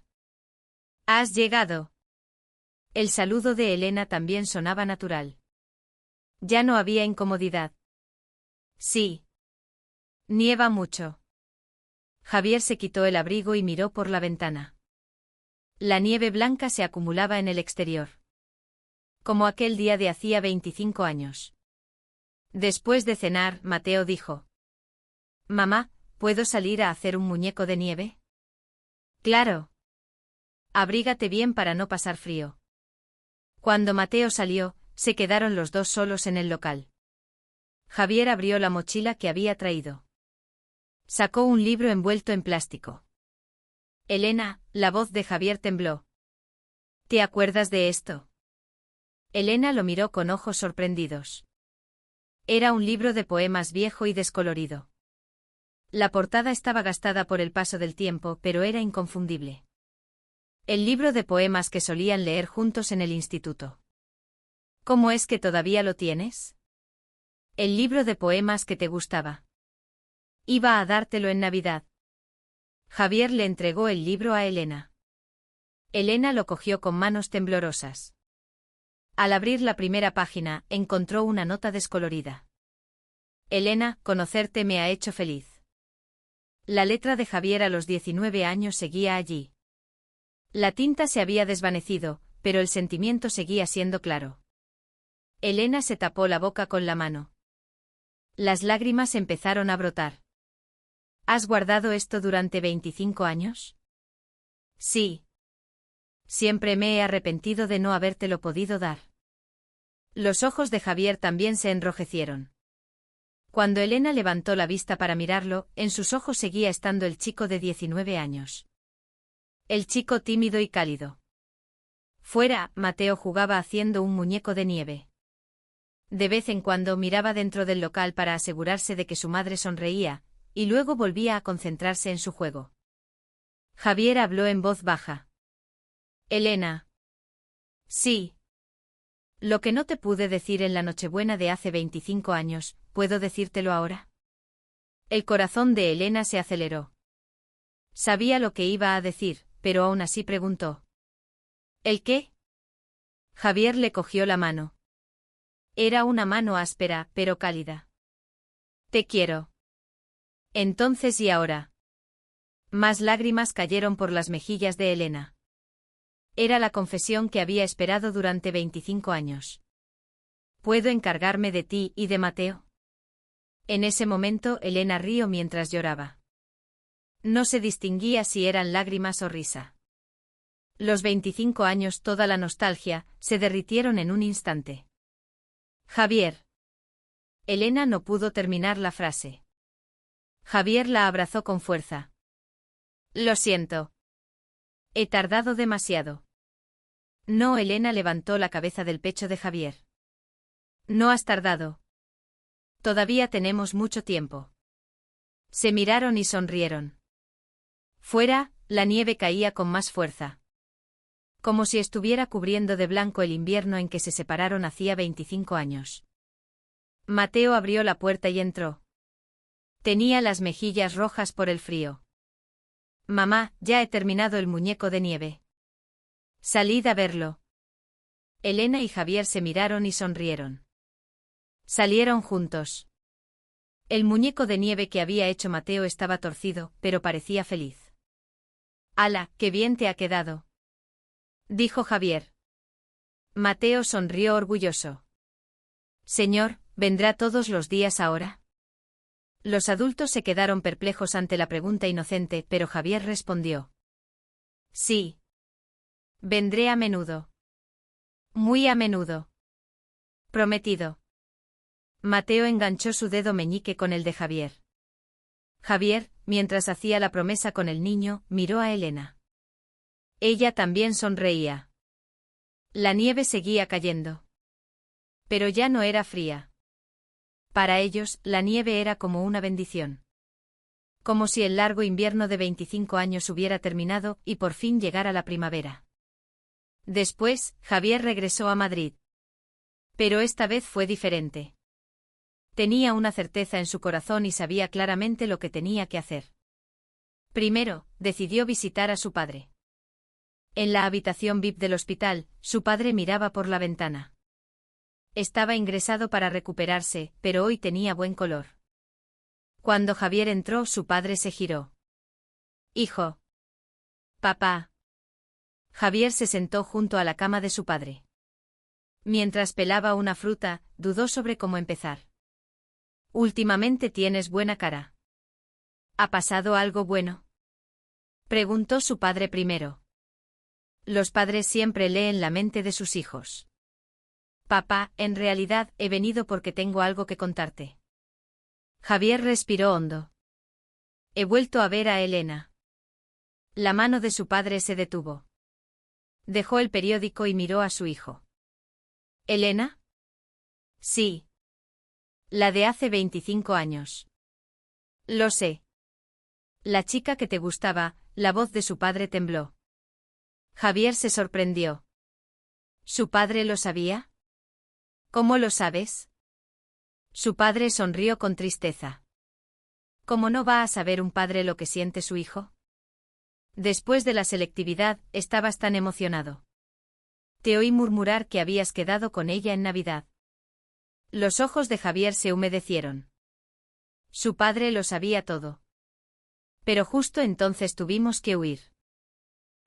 ¿Has llegado? El saludo de Elena también sonaba natural. Ya no había incomodidad. Sí. Nieva mucho. Javier se quitó el abrigo y miró por la ventana. La nieve blanca se acumulaba en el exterior. Como aquel día de hacía 25 años. Después de cenar, Mateo dijo: «Mamá, ¿puedo salir a hacer un muñeco de nieve?» «Claro. Abrígate bien para no pasar frío». Cuando Mateo salió, se quedaron los dos solos en el local. Javier abrió la mochila que había traído. Sacó un libro envuelto en plástico. Elena, la voz de Javier tembló. ¿Te acuerdas de esto? Elena lo miró con ojos sorprendidos. Era un libro de poemas viejo y descolorido. La portada estaba gastada por el paso del tiempo, pero era inconfundible. El libro de poemas que solían leer juntos en el instituto. ¿Cómo es que todavía lo tienes? El libro de poemas que te gustaba. Iba a dártelo en Navidad. Javier le entregó el libro a Elena. Elena lo cogió con manos temblorosas. Al abrir la primera página, encontró una nota descolorida. Elena, conocerte me ha hecho feliz. La letra de Javier a los 19 años seguía allí. La tinta se había desvanecido, pero el sentimiento seguía siendo claro. Elena se tapó la boca con la mano. Las lágrimas empezaron a brotar. ¿Has guardado esto durante 25 años? Sí. Siempre me he arrepentido de no habértelo podido dar. Los ojos de Javier también se enrojecieron. Cuando Elena levantó la vista para mirarlo, en sus ojos seguía estando el chico de 19 años. El chico tímido y cálido. Fuera, Mateo jugaba haciendo un muñeco de nieve. De vez en cuando miraba dentro del local para asegurarse de que su madre sonreía, y luego volvía a concentrarse en su juego. Javier habló en voz baja. Elena. Sí. Lo que no te pude decir en la Nochebuena de hace 25 años, ¿puedo decírtelo ahora? El corazón de Elena se aceleró. Sabía lo que iba a decir, pero aún así preguntó. ¿El qué? Javier le cogió la mano. Era una mano áspera, pero cálida. Te quiero. Entonces y ahora. Más lágrimas cayeron por las mejillas de Elena. Era la confesión que había esperado durante 25 años. ¿Puedo encargarme de ti y de Mateo? En ese momento Elena rió mientras lloraba. No se distinguía si eran lágrimas o risa. Los 25 años, toda la nostalgia, se derritieron en un instante. Javier. Elena no pudo terminar la frase. Javier la abrazó con fuerza. Lo siento. He tardado demasiado. No, Elena levantó la cabeza del pecho de Javier. No has tardado. Todavía tenemos mucho tiempo. Se miraron y sonrieron. Fuera, la nieve caía con más fuerza. Como si estuviera cubriendo de blanco el invierno en que se separaron hacía 25 años. Mateo abrió la puerta y entró. Tenía las mejillas rojas por el frío. Mamá, ya he terminado el muñeco de nieve. Salid a verlo. Elena y Javier se miraron y sonrieron. Salieron juntos. El muñeco de nieve que había hecho Mateo estaba torcido, pero parecía feliz. «¡Hala, qué bien te ha quedado!», dijo Javier. Mateo sonrió orgulloso. «Señor, ¿vendrá todos los días ahora?». Los adultos se quedaron perplejos ante la pregunta inocente, pero Javier respondió. «Sí. Vendré a menudo. Muy a menudo. Prometido». Mateo enganchó su dedo meñique con el de Javier. Javier, mientras hacía la promesa con el niño, miró a Elena. Ella también sonreía. La nieve seguía cayendo. Pero ya no era fría. Para ellos, la nieve era como una bendición. Como si el largo invierno de 25 años hubiera terminado y por fin llegara la primavera. Después, Javier regresó a Madrid. Pero esta vez fue diferente. Tenía una certeza en su corazón y sabía claramente lo que tenía que hacer. Primero, decidió visitar a su padre. En la habitación VIP del hospital, su padre miraba por la ventana. Estaba ingresado para recuperarse, pero hoy tenía buen color. Cuando Javier entró, su padre se giró. «Hijo». «Papá». Javier se sentó junto a la cama de su padre. Mientras pelaba una fruta, dudó sobre cómo empezar. «Últimamente tienes buena cara. ¿Ha pasado algo bueno?», preguntó su padre primero. Los padres siempre leen la mente de sus hijos. «Papá, en realidad he venido porque tengo algo que contarte». Javier respiró hondo. «He vuelto a ver a Elena». La mano de su padre se detuvo. Dejó el periódico y miró a su hijo. «¿Elena?» «Sí. La de hace 25 años». «Lo sé. La chica que te gustaba», la voz de su padre tembló. Javier se sorprendió. ¿Su padre lo sabía? ¿Cómo lo sabes? Su padre sonrió con tristeza. ¿Cómo no va a saber un padre lo que siente su hijo? Después de la selectividad, estabas tan emocionado. Te oí murmurar que habías quedado con ella en Navidad. Los ojos de Javier se humedecieron. Su padre lo sabía todo. Pero justo entonces tuvimos que huir.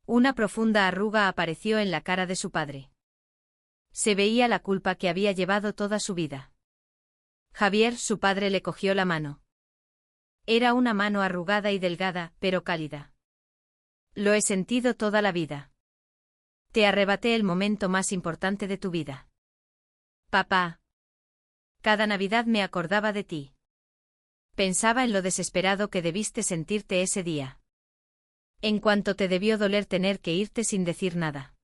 Una profunda arruga apareció en la cara de su padre. Se veía la culpa que había llevado toda su vida. Javier, su padre, le cogió la mano. Era una mano arrugada y delgada, pero cálida. Lo he sentido toda la vida. Te arrebaté el momento más importante de tu vida. Papá. Cada Navidad me acordaba de ti. Pensaba en lo desesperado que debiste sentirte ese día. En cuanto te debió doler tener que irte sin decir nada.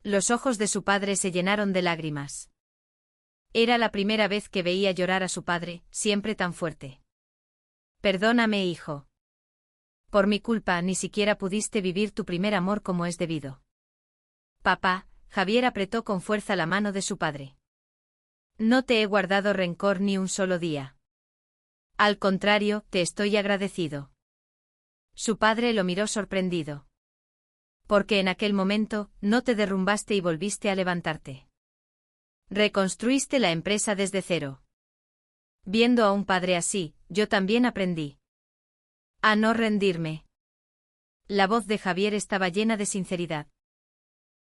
Los ojos de su padre se llenaron de lágrimas. Era la primera vez que veía llorar a su padre, siempre tan fuerte. Perdóname, hijo. Por mi culpa ni siquiera pudiste vivir tu primer amor como es debido. Papá, Javier apretó con fuerza la mano de su padre. No te he guardado rencor ni un solo día. Al contrario, te estoy agradecido. Su padre lo miró sorprendido. Porque en aquel momento, no te derrumbaste y volviste a levantarte. Reconstruiste la empresa desde cero. Viendo a un padre así, yo también aprendí a no rendirme. La voz de Javier estaba llena de sinceridad.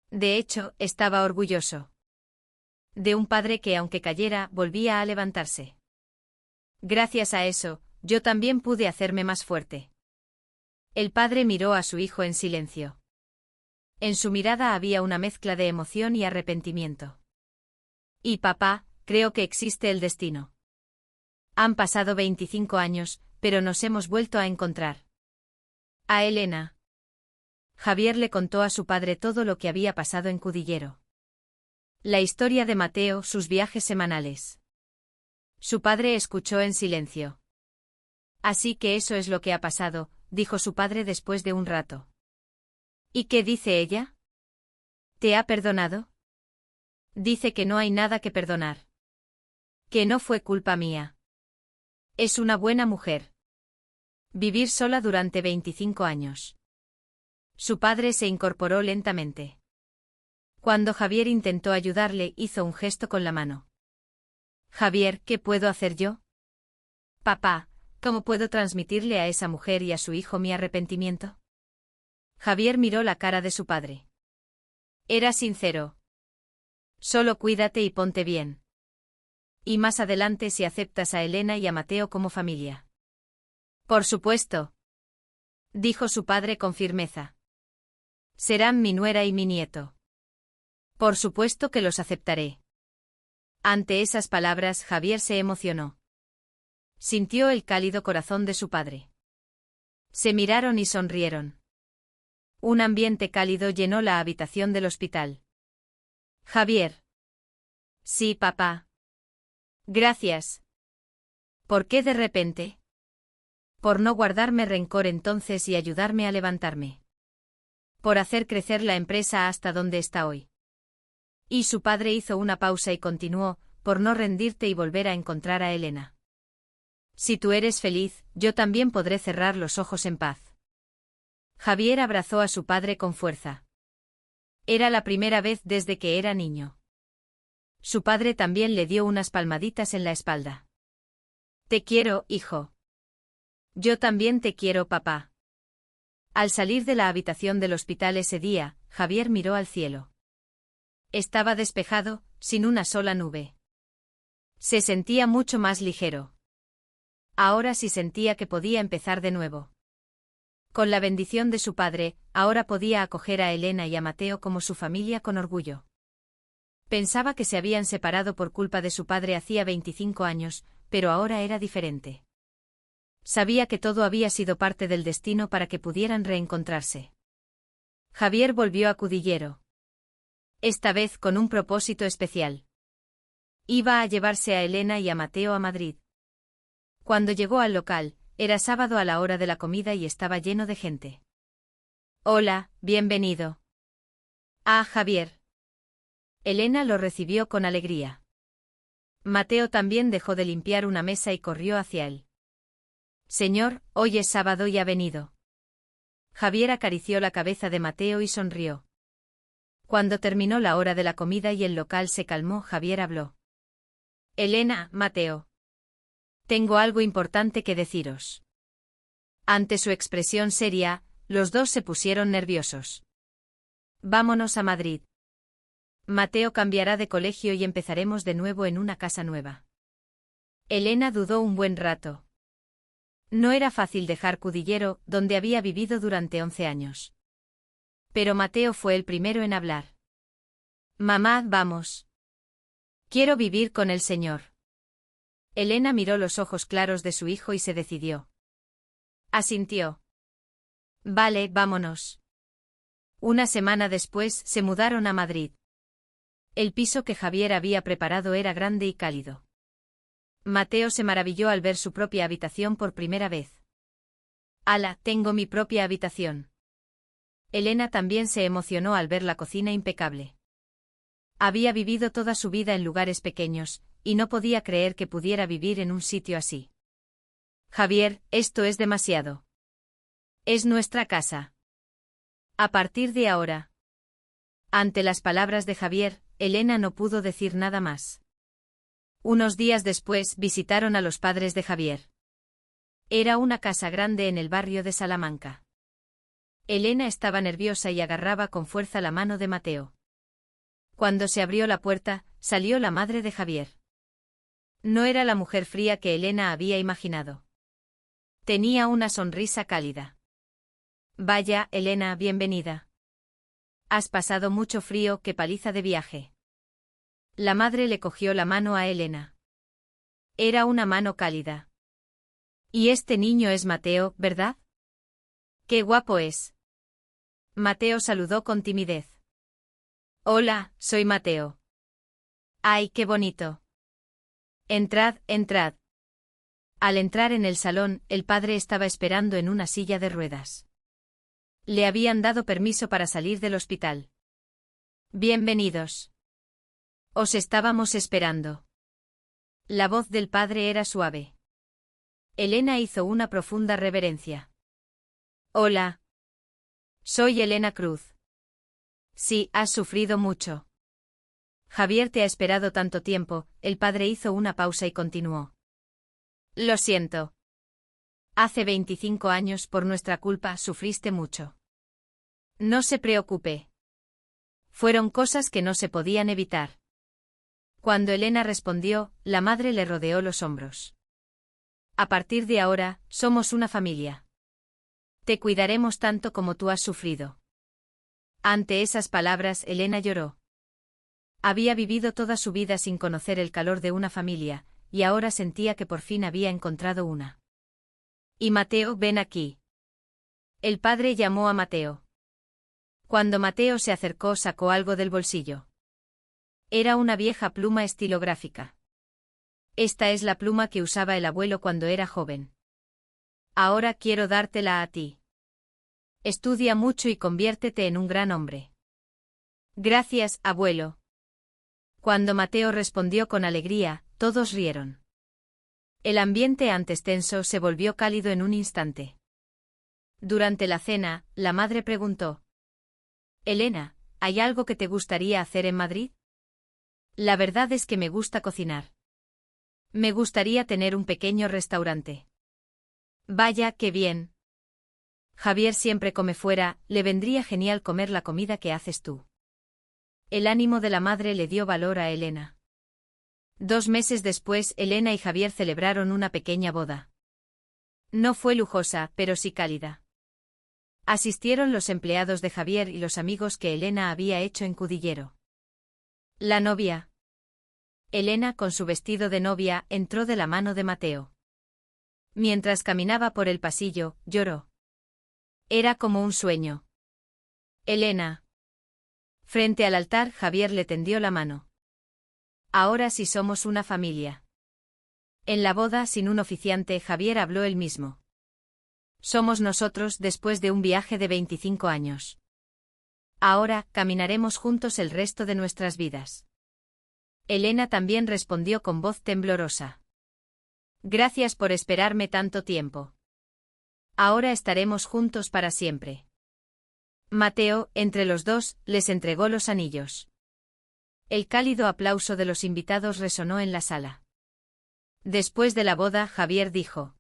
De hecho, estaba orgulloso. De un padre que, aunque cayera, volvía a levantarse. Gracias a eso, yo también pude hacerme más fuerte. El padre miró a su hijo en silencio. En su mirada había una mezcla de emoción y arrepentimiento. Y papá, creo que existe el destino. Han pasado 25 años, pero nos hemos vuelto a encontrar. A Elena. Javier le contó a su padre todo lo que había pasado en Cudillero. La historia de Mateo, sus viajes semanales. Su padre escuchó en silencio. Así que eso es lo que ha pasado, dijo su padre después de un rato. ¿Y qué dice ella? ¿Te ha perdonado? Dice que no hay nada que perdonar. Que no fue culpa mía. Es una buena mujer. Vivir sola durante 25 años. Su padre se incorporó lentamente. Cuando Javier intentó ayudarle, hizo un gesto con la mano. Javier, ¿qué puedo hacer yo? Papá, ¿cómo puedo transmitirle a esa mujer y a su hijo mi arrepentimiento? Javier miró la cara de su padre. Era sincero. Solo cuídate y ponte bien. Y más adelante si aceptas a Elena y a Mateo como familia. Por supuesto. Dijo su padre con firmeza. Serán mi nuera y mi nieto. Por supuesto que los aceptaré. Ante esas palabras, Javier se emocionó. Sintió el cálido corazón de su padre. Se miraron y sonrieron. Un ambiente cálido llenó la habitación del hospital. Javier. Sí, papá. Gracias. ¿Por qué de repente? Por no guardarme rencor entonces y ayudarme a levantarme. Por hacer crecer la empresa hasta donde está hoy. Y su padre hizo una pausa y continuó, por no rendirte y volver a encontrar a Elena. Si tú eres feliz, yo también podré cerrar los ojos en paz. Javier abrazó a su padre con fuerza. Era la primera vez desde que era niño. Su padre también le dio unas palmaditas en la espalda. Te quiero, hijo. Yo también te quiero, papá. Al salir de la habitación del hospital ese día, Javier miró al cielo. Estaba despejado, sin una sola nube. Se sentía mucho más ligero. Ahora sí sentía que podía empezar de nuevo. Con la bendición de su padre, ahora podía acoger a Elena y a Mateo como su familia con orgullo. Pensaba que se habían separado por culpa de su padre hacía 25 años, pero ahora era diferente. Sabía que todo había sido parte del destino para que pudieran reencontrarse. Javier volvió a Cudillero. Esta vez con un propósito especial. Iba a llevarse a Elena y a Mateo a Madrid. Cuando llegó al local, era sábado a la hora de la comida y estaba lleno de gente. Hola, bienvenido. Ah, Javier. Elena lo recibió con alegría. Mateo también dejó de limpiar una mesa y corrió hacia él. Señor, hoy es sábado y ha venido. Javier acarició la cabeza de Mateo y sonrió. Cuando terminó la hora de la comida y el local se calmó, Javier habló. Elena, Mateo. Tengo algo importante que deciros. Ante su expresión seria, los dos se pusieron nerviosos. Vámonos a Madrid. Mateo cambiará de colegio y empezaremos de nuevo en una casa nueva. Elena dudó un buen rato. No era fácil dejar Cudillero, donde había vivido durante 11 años. Pero Mateo fue el primero en hablar. Mamá, vamos. Quiero vivir con el señor. Elena miró los ojos claros de su hijo y se decidió. Asintió. Vale, vámonos. Una semana después se mudaron a Madrid. El piso que Javier había preparado era grande y cálido. Mateo se maravilló al ver su propia habitación por primera vez. ¡Hala, tengo mi propia habitación! Elena también se emocionó al ver la cocina impecable. Había vivido toda su vida en lugares pequeños, y no podía creer que pudiera vivir en un sitio así. Javier, esto es demasiado. Es nuestra casa. A partir de ahora. Ante las palabras de Javier, Elena no pudo decir nada más. Unos días después visitaron a los padres de Javier. Era una casa grande en el barrio de Salamanca. Elena estaba nerviosa y agarraba con fuerza la mano de Mateo. Cuando se abrió la puerta, salió la madre de Javier. No era la mujer fría que Elena había imaginado. Tenía una sonrisa cálida. Vaya, Elena, bienvenida. Has pasado mucho frío, qué paliza de viaje. La madre le cogió la mano a Elena. Era una mano cálida. Y este niño es Mateo, ¿verdad? ¡Qué guapo es! Mateo saludó con timidez. Hola, soy Mateo. ¡Ay, qué bonito! Entrad, entrad. Al entrar en el salón, el padre estaba esperando en una silla de ruedas. Le habían dado permiso para salir del hospital. Bienvenidos. Os estábamos esperando. La voz del padre era suave. Elena hizo una profunda reverencia. Hola. Soy Elena Cruz. Sí, has sufrido mucho. Javier te ha esperado tanto tiempo, el padre hizo una pausa y continuó. Lo siento. Hace 25 años por nuestra culpa sufriste mucho. No se preocupe. Fueron cosas que no se podían evitar. Cuando Elena respondió, la madre le rodeó los hombros. A partir de ahora, somos una familia. Te cuidaremos tanto como tú has sufrido. Ante esas palabras, Elena lloró. Había vivido toda su vida sin conocer el calor de una familia, y ahora sentía que por fin había encontrado una. Y Mateo, ven aquí. El padre llamó a Mateo. Cuando Mateo se acercó, sacó algo del bolsillo. Era una vieja pluma estilográfica. Esta es la pluma que usaba el abuelo cuando era joven. Ahora quiero dártela a ti. Estudia mucho y conviértete en un gran hombre. Gracias, abuelo. Cuando Mateo respondió con alegría, todos rieron. El ambiente antes tenso se volvió cálido en un instante. Durante la cena, la madre preguntó: Elena, ¿hay algo que te gustaría hacer en Madrid? La verdad es que me gusta cocinar. Me gustaría tener un pequeño restaurante. Vaya, qué bien. Javier siempre come fuera, le vendría genial comer la comida que haces tú. El ánimo de la madre le dio valor a Elena. 2 meses después, Elena y Javier celebraron una pequeña boda. No fue lujosa, pero sí cálida. Asistieron los empleados de Javier y los amigos que Elena había hecho en Cudillero. La novia. Elena, con su vestido de novia, entró de la mano de Mateo. Mientras caminaba por el pasillo, lloró. Era como un sueño. Elena. Frente al altar, Javier le tendió la mano. Ahora sí somos una familia. En la boda, sin un oficiante, Javier habló él mismo. Somos nosotros después de un viaje de 25 años. Ahora, caminaremos juntos el resto de nuestras vidas. Elena también respondió con voz temblorosa. Gracias por esperarme tanto tiempo. Ahora estaremos juntos para siempre. Mateo, entre los dos, les entregó los anillos. El cálido aplauso de los invitados resonó en la sala. Después de la boda, Javier dijo: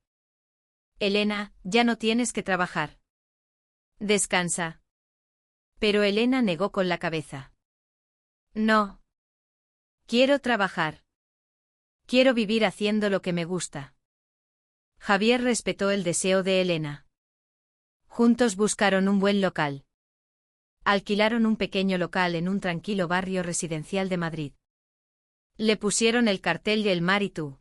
Elena, ya no tienes que trabajar. Descansa. Pero Elena negó con la cabeza. No. Quiero trabajar. Quiero vivir haciendo lo que me gusta. Javier respetó el deseo de Elena. Juntos buscaron un buen local. Alquilaron un pequeño local en un tranquilo barrio residencial de Madrid. Le pusieron el cartel de El Mar y tú.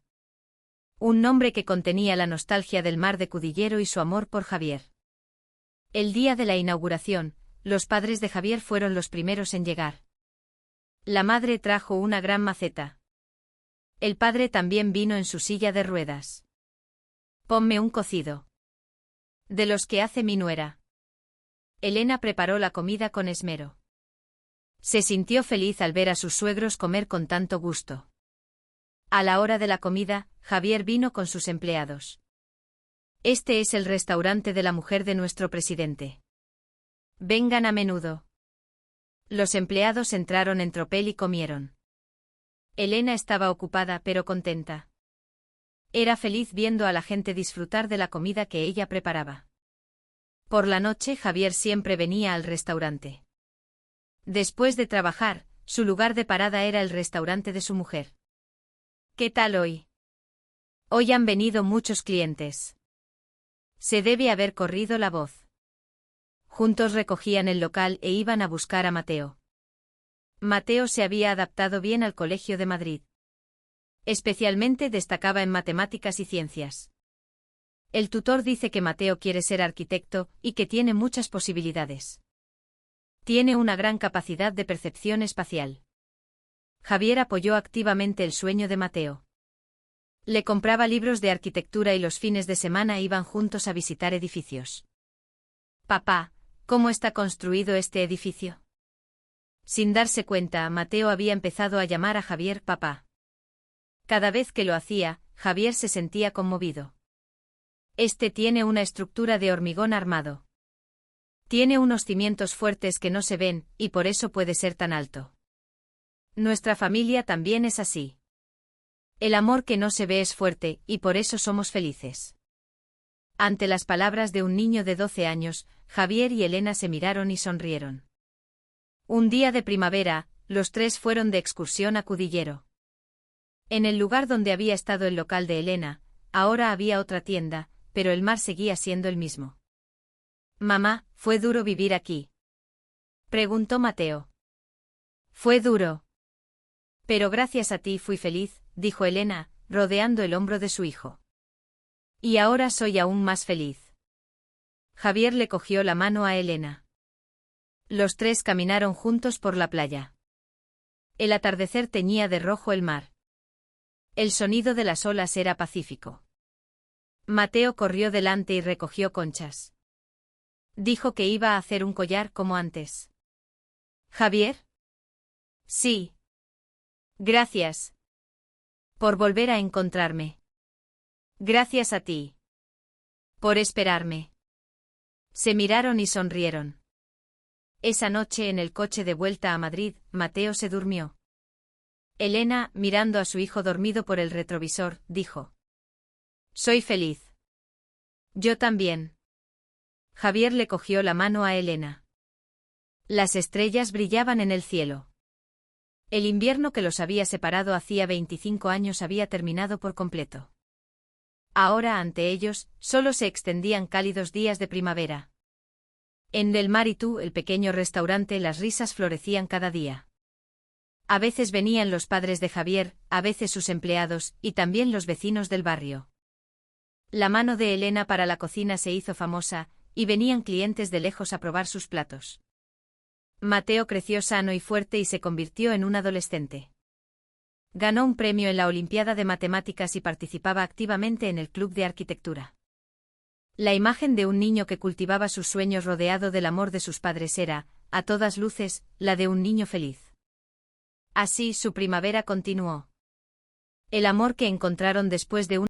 Un nombre que contenía la nostalgia del mar de Cudillero y su amor por Javier. El día de la inauguración, los padres de Javier fueron los primeros en llegar. La madre trajo una gran maceta. El padre también vino en su silla de ruedas. Ponme un cocido. De los que hace mi nuera. Elena preparó la comida con esmero. Se sintió feliz al ver a sus suegros comer con tanto gusto. A la hora de la comida, Javier vino con sus empleados. Este es el restaurante de la mujer de nuestro presidente. Vengan a menudo. Los empleados entraron en tropel y comieron. Elena estaba ocupada pero contenta. Era feliz viendo a la gente disfrutar de la comida que ella preparaba. Por la noche Javier siempre venía al restaurante. Después de trabajar, su lugar de parada era el restaurante de su mujer. ¿Qué tal hoy? Hoy han venido muchos clientes. Se debe haber corrido la voz. Juntos recogían el local e iban a buscar a Mateo. Mateo se había adaptado bien al Colegio de Madrid. Especialmente destacaba en matemáticas y ciencias. El tutor dice que Mateo quiere ser arquitecto y que tiene muchas posibilidades. Tiene una gran capacidad de percepción espacial. Javier apoyó activamente el sueño de Mateo. Le compraba libros de arquitectura y los fines de semana iban juntos a visitar edificios. Papá, ¿cómo está construido este edificio? Sin darse cuenta, Mateo había empezado a llamar a Javier papá. Cada vez que lo hacía, Javier se sentía conmovido. Este tiene una estructura de hormigón armado. Tiene unos cimientos fuertes que no se ven, y por eso puede ser tan alto. Nuestra familia también es así. El amor que no se ve es fuerte, y por eso somos felices. Ante las palabras de un niño de 12 años, Javier y Elena se miraron y sonrieron. Un día de primavera, los tres fueron de excursión a Cudillero. En el lugar donde había estado el local de Elena, ahora había otra tienda, pero el mar seguía siendo el mismo. Mamá, ¿fue duro vivir aquí? Preguntó Mateo. Fue duro. Pero gracias a ti fui feliz, dijo Elena, rodeando el hombro de su hijo. Y ahora soy aún más feliz. Javier le cogió la mano a Elena. Los tres caminaron juntos por la playa. El atardecer teñía de rojo el mar. El sonido de las olas era pacífico. Mateo corrió delante y recogió conchas. Dijo que iba a hacer un collar como antes. ¿Javier? Sí. Gracias. Por volver a encontrarme. Gracias a ti. Por esperarme. Se miraron y sonrieron. Esa noche en el coche de vuelta a Madrid, Mateo se durmió. Elena, mirando a su hijo dormido por el retrovisor, dijo: Soy feliz. Yo también. Javier le cogió la mano a Elena. Las estrellas brillaban en el cielo. El invierno que los había separado hacía 25 años había terminado por completo. Ahora ante ellos, solo se extendían cálidos días de primavera. En el Mar y Tú, el pequeño restaurante, las risas florecían cada día. A veces venían los padres de Javier, a veces sus empleados, y también los vecinos del barrio. La mano de Elena para la cocina se hizo famosa, y venían clientes de lejos a probar sus platos. Mateo creció sano y fuerte y se convirtió en un adolescente. Ganó un premio en la Olimpiada de Matemáticas y participaba activamente en el Club de Arquitectura. La imagen de un niño que cultivaba sus sueños rodeado del amor de sus padres era, a todas luces, la de un niño feliz. Así su primavera continuó. El amor que encontraron después de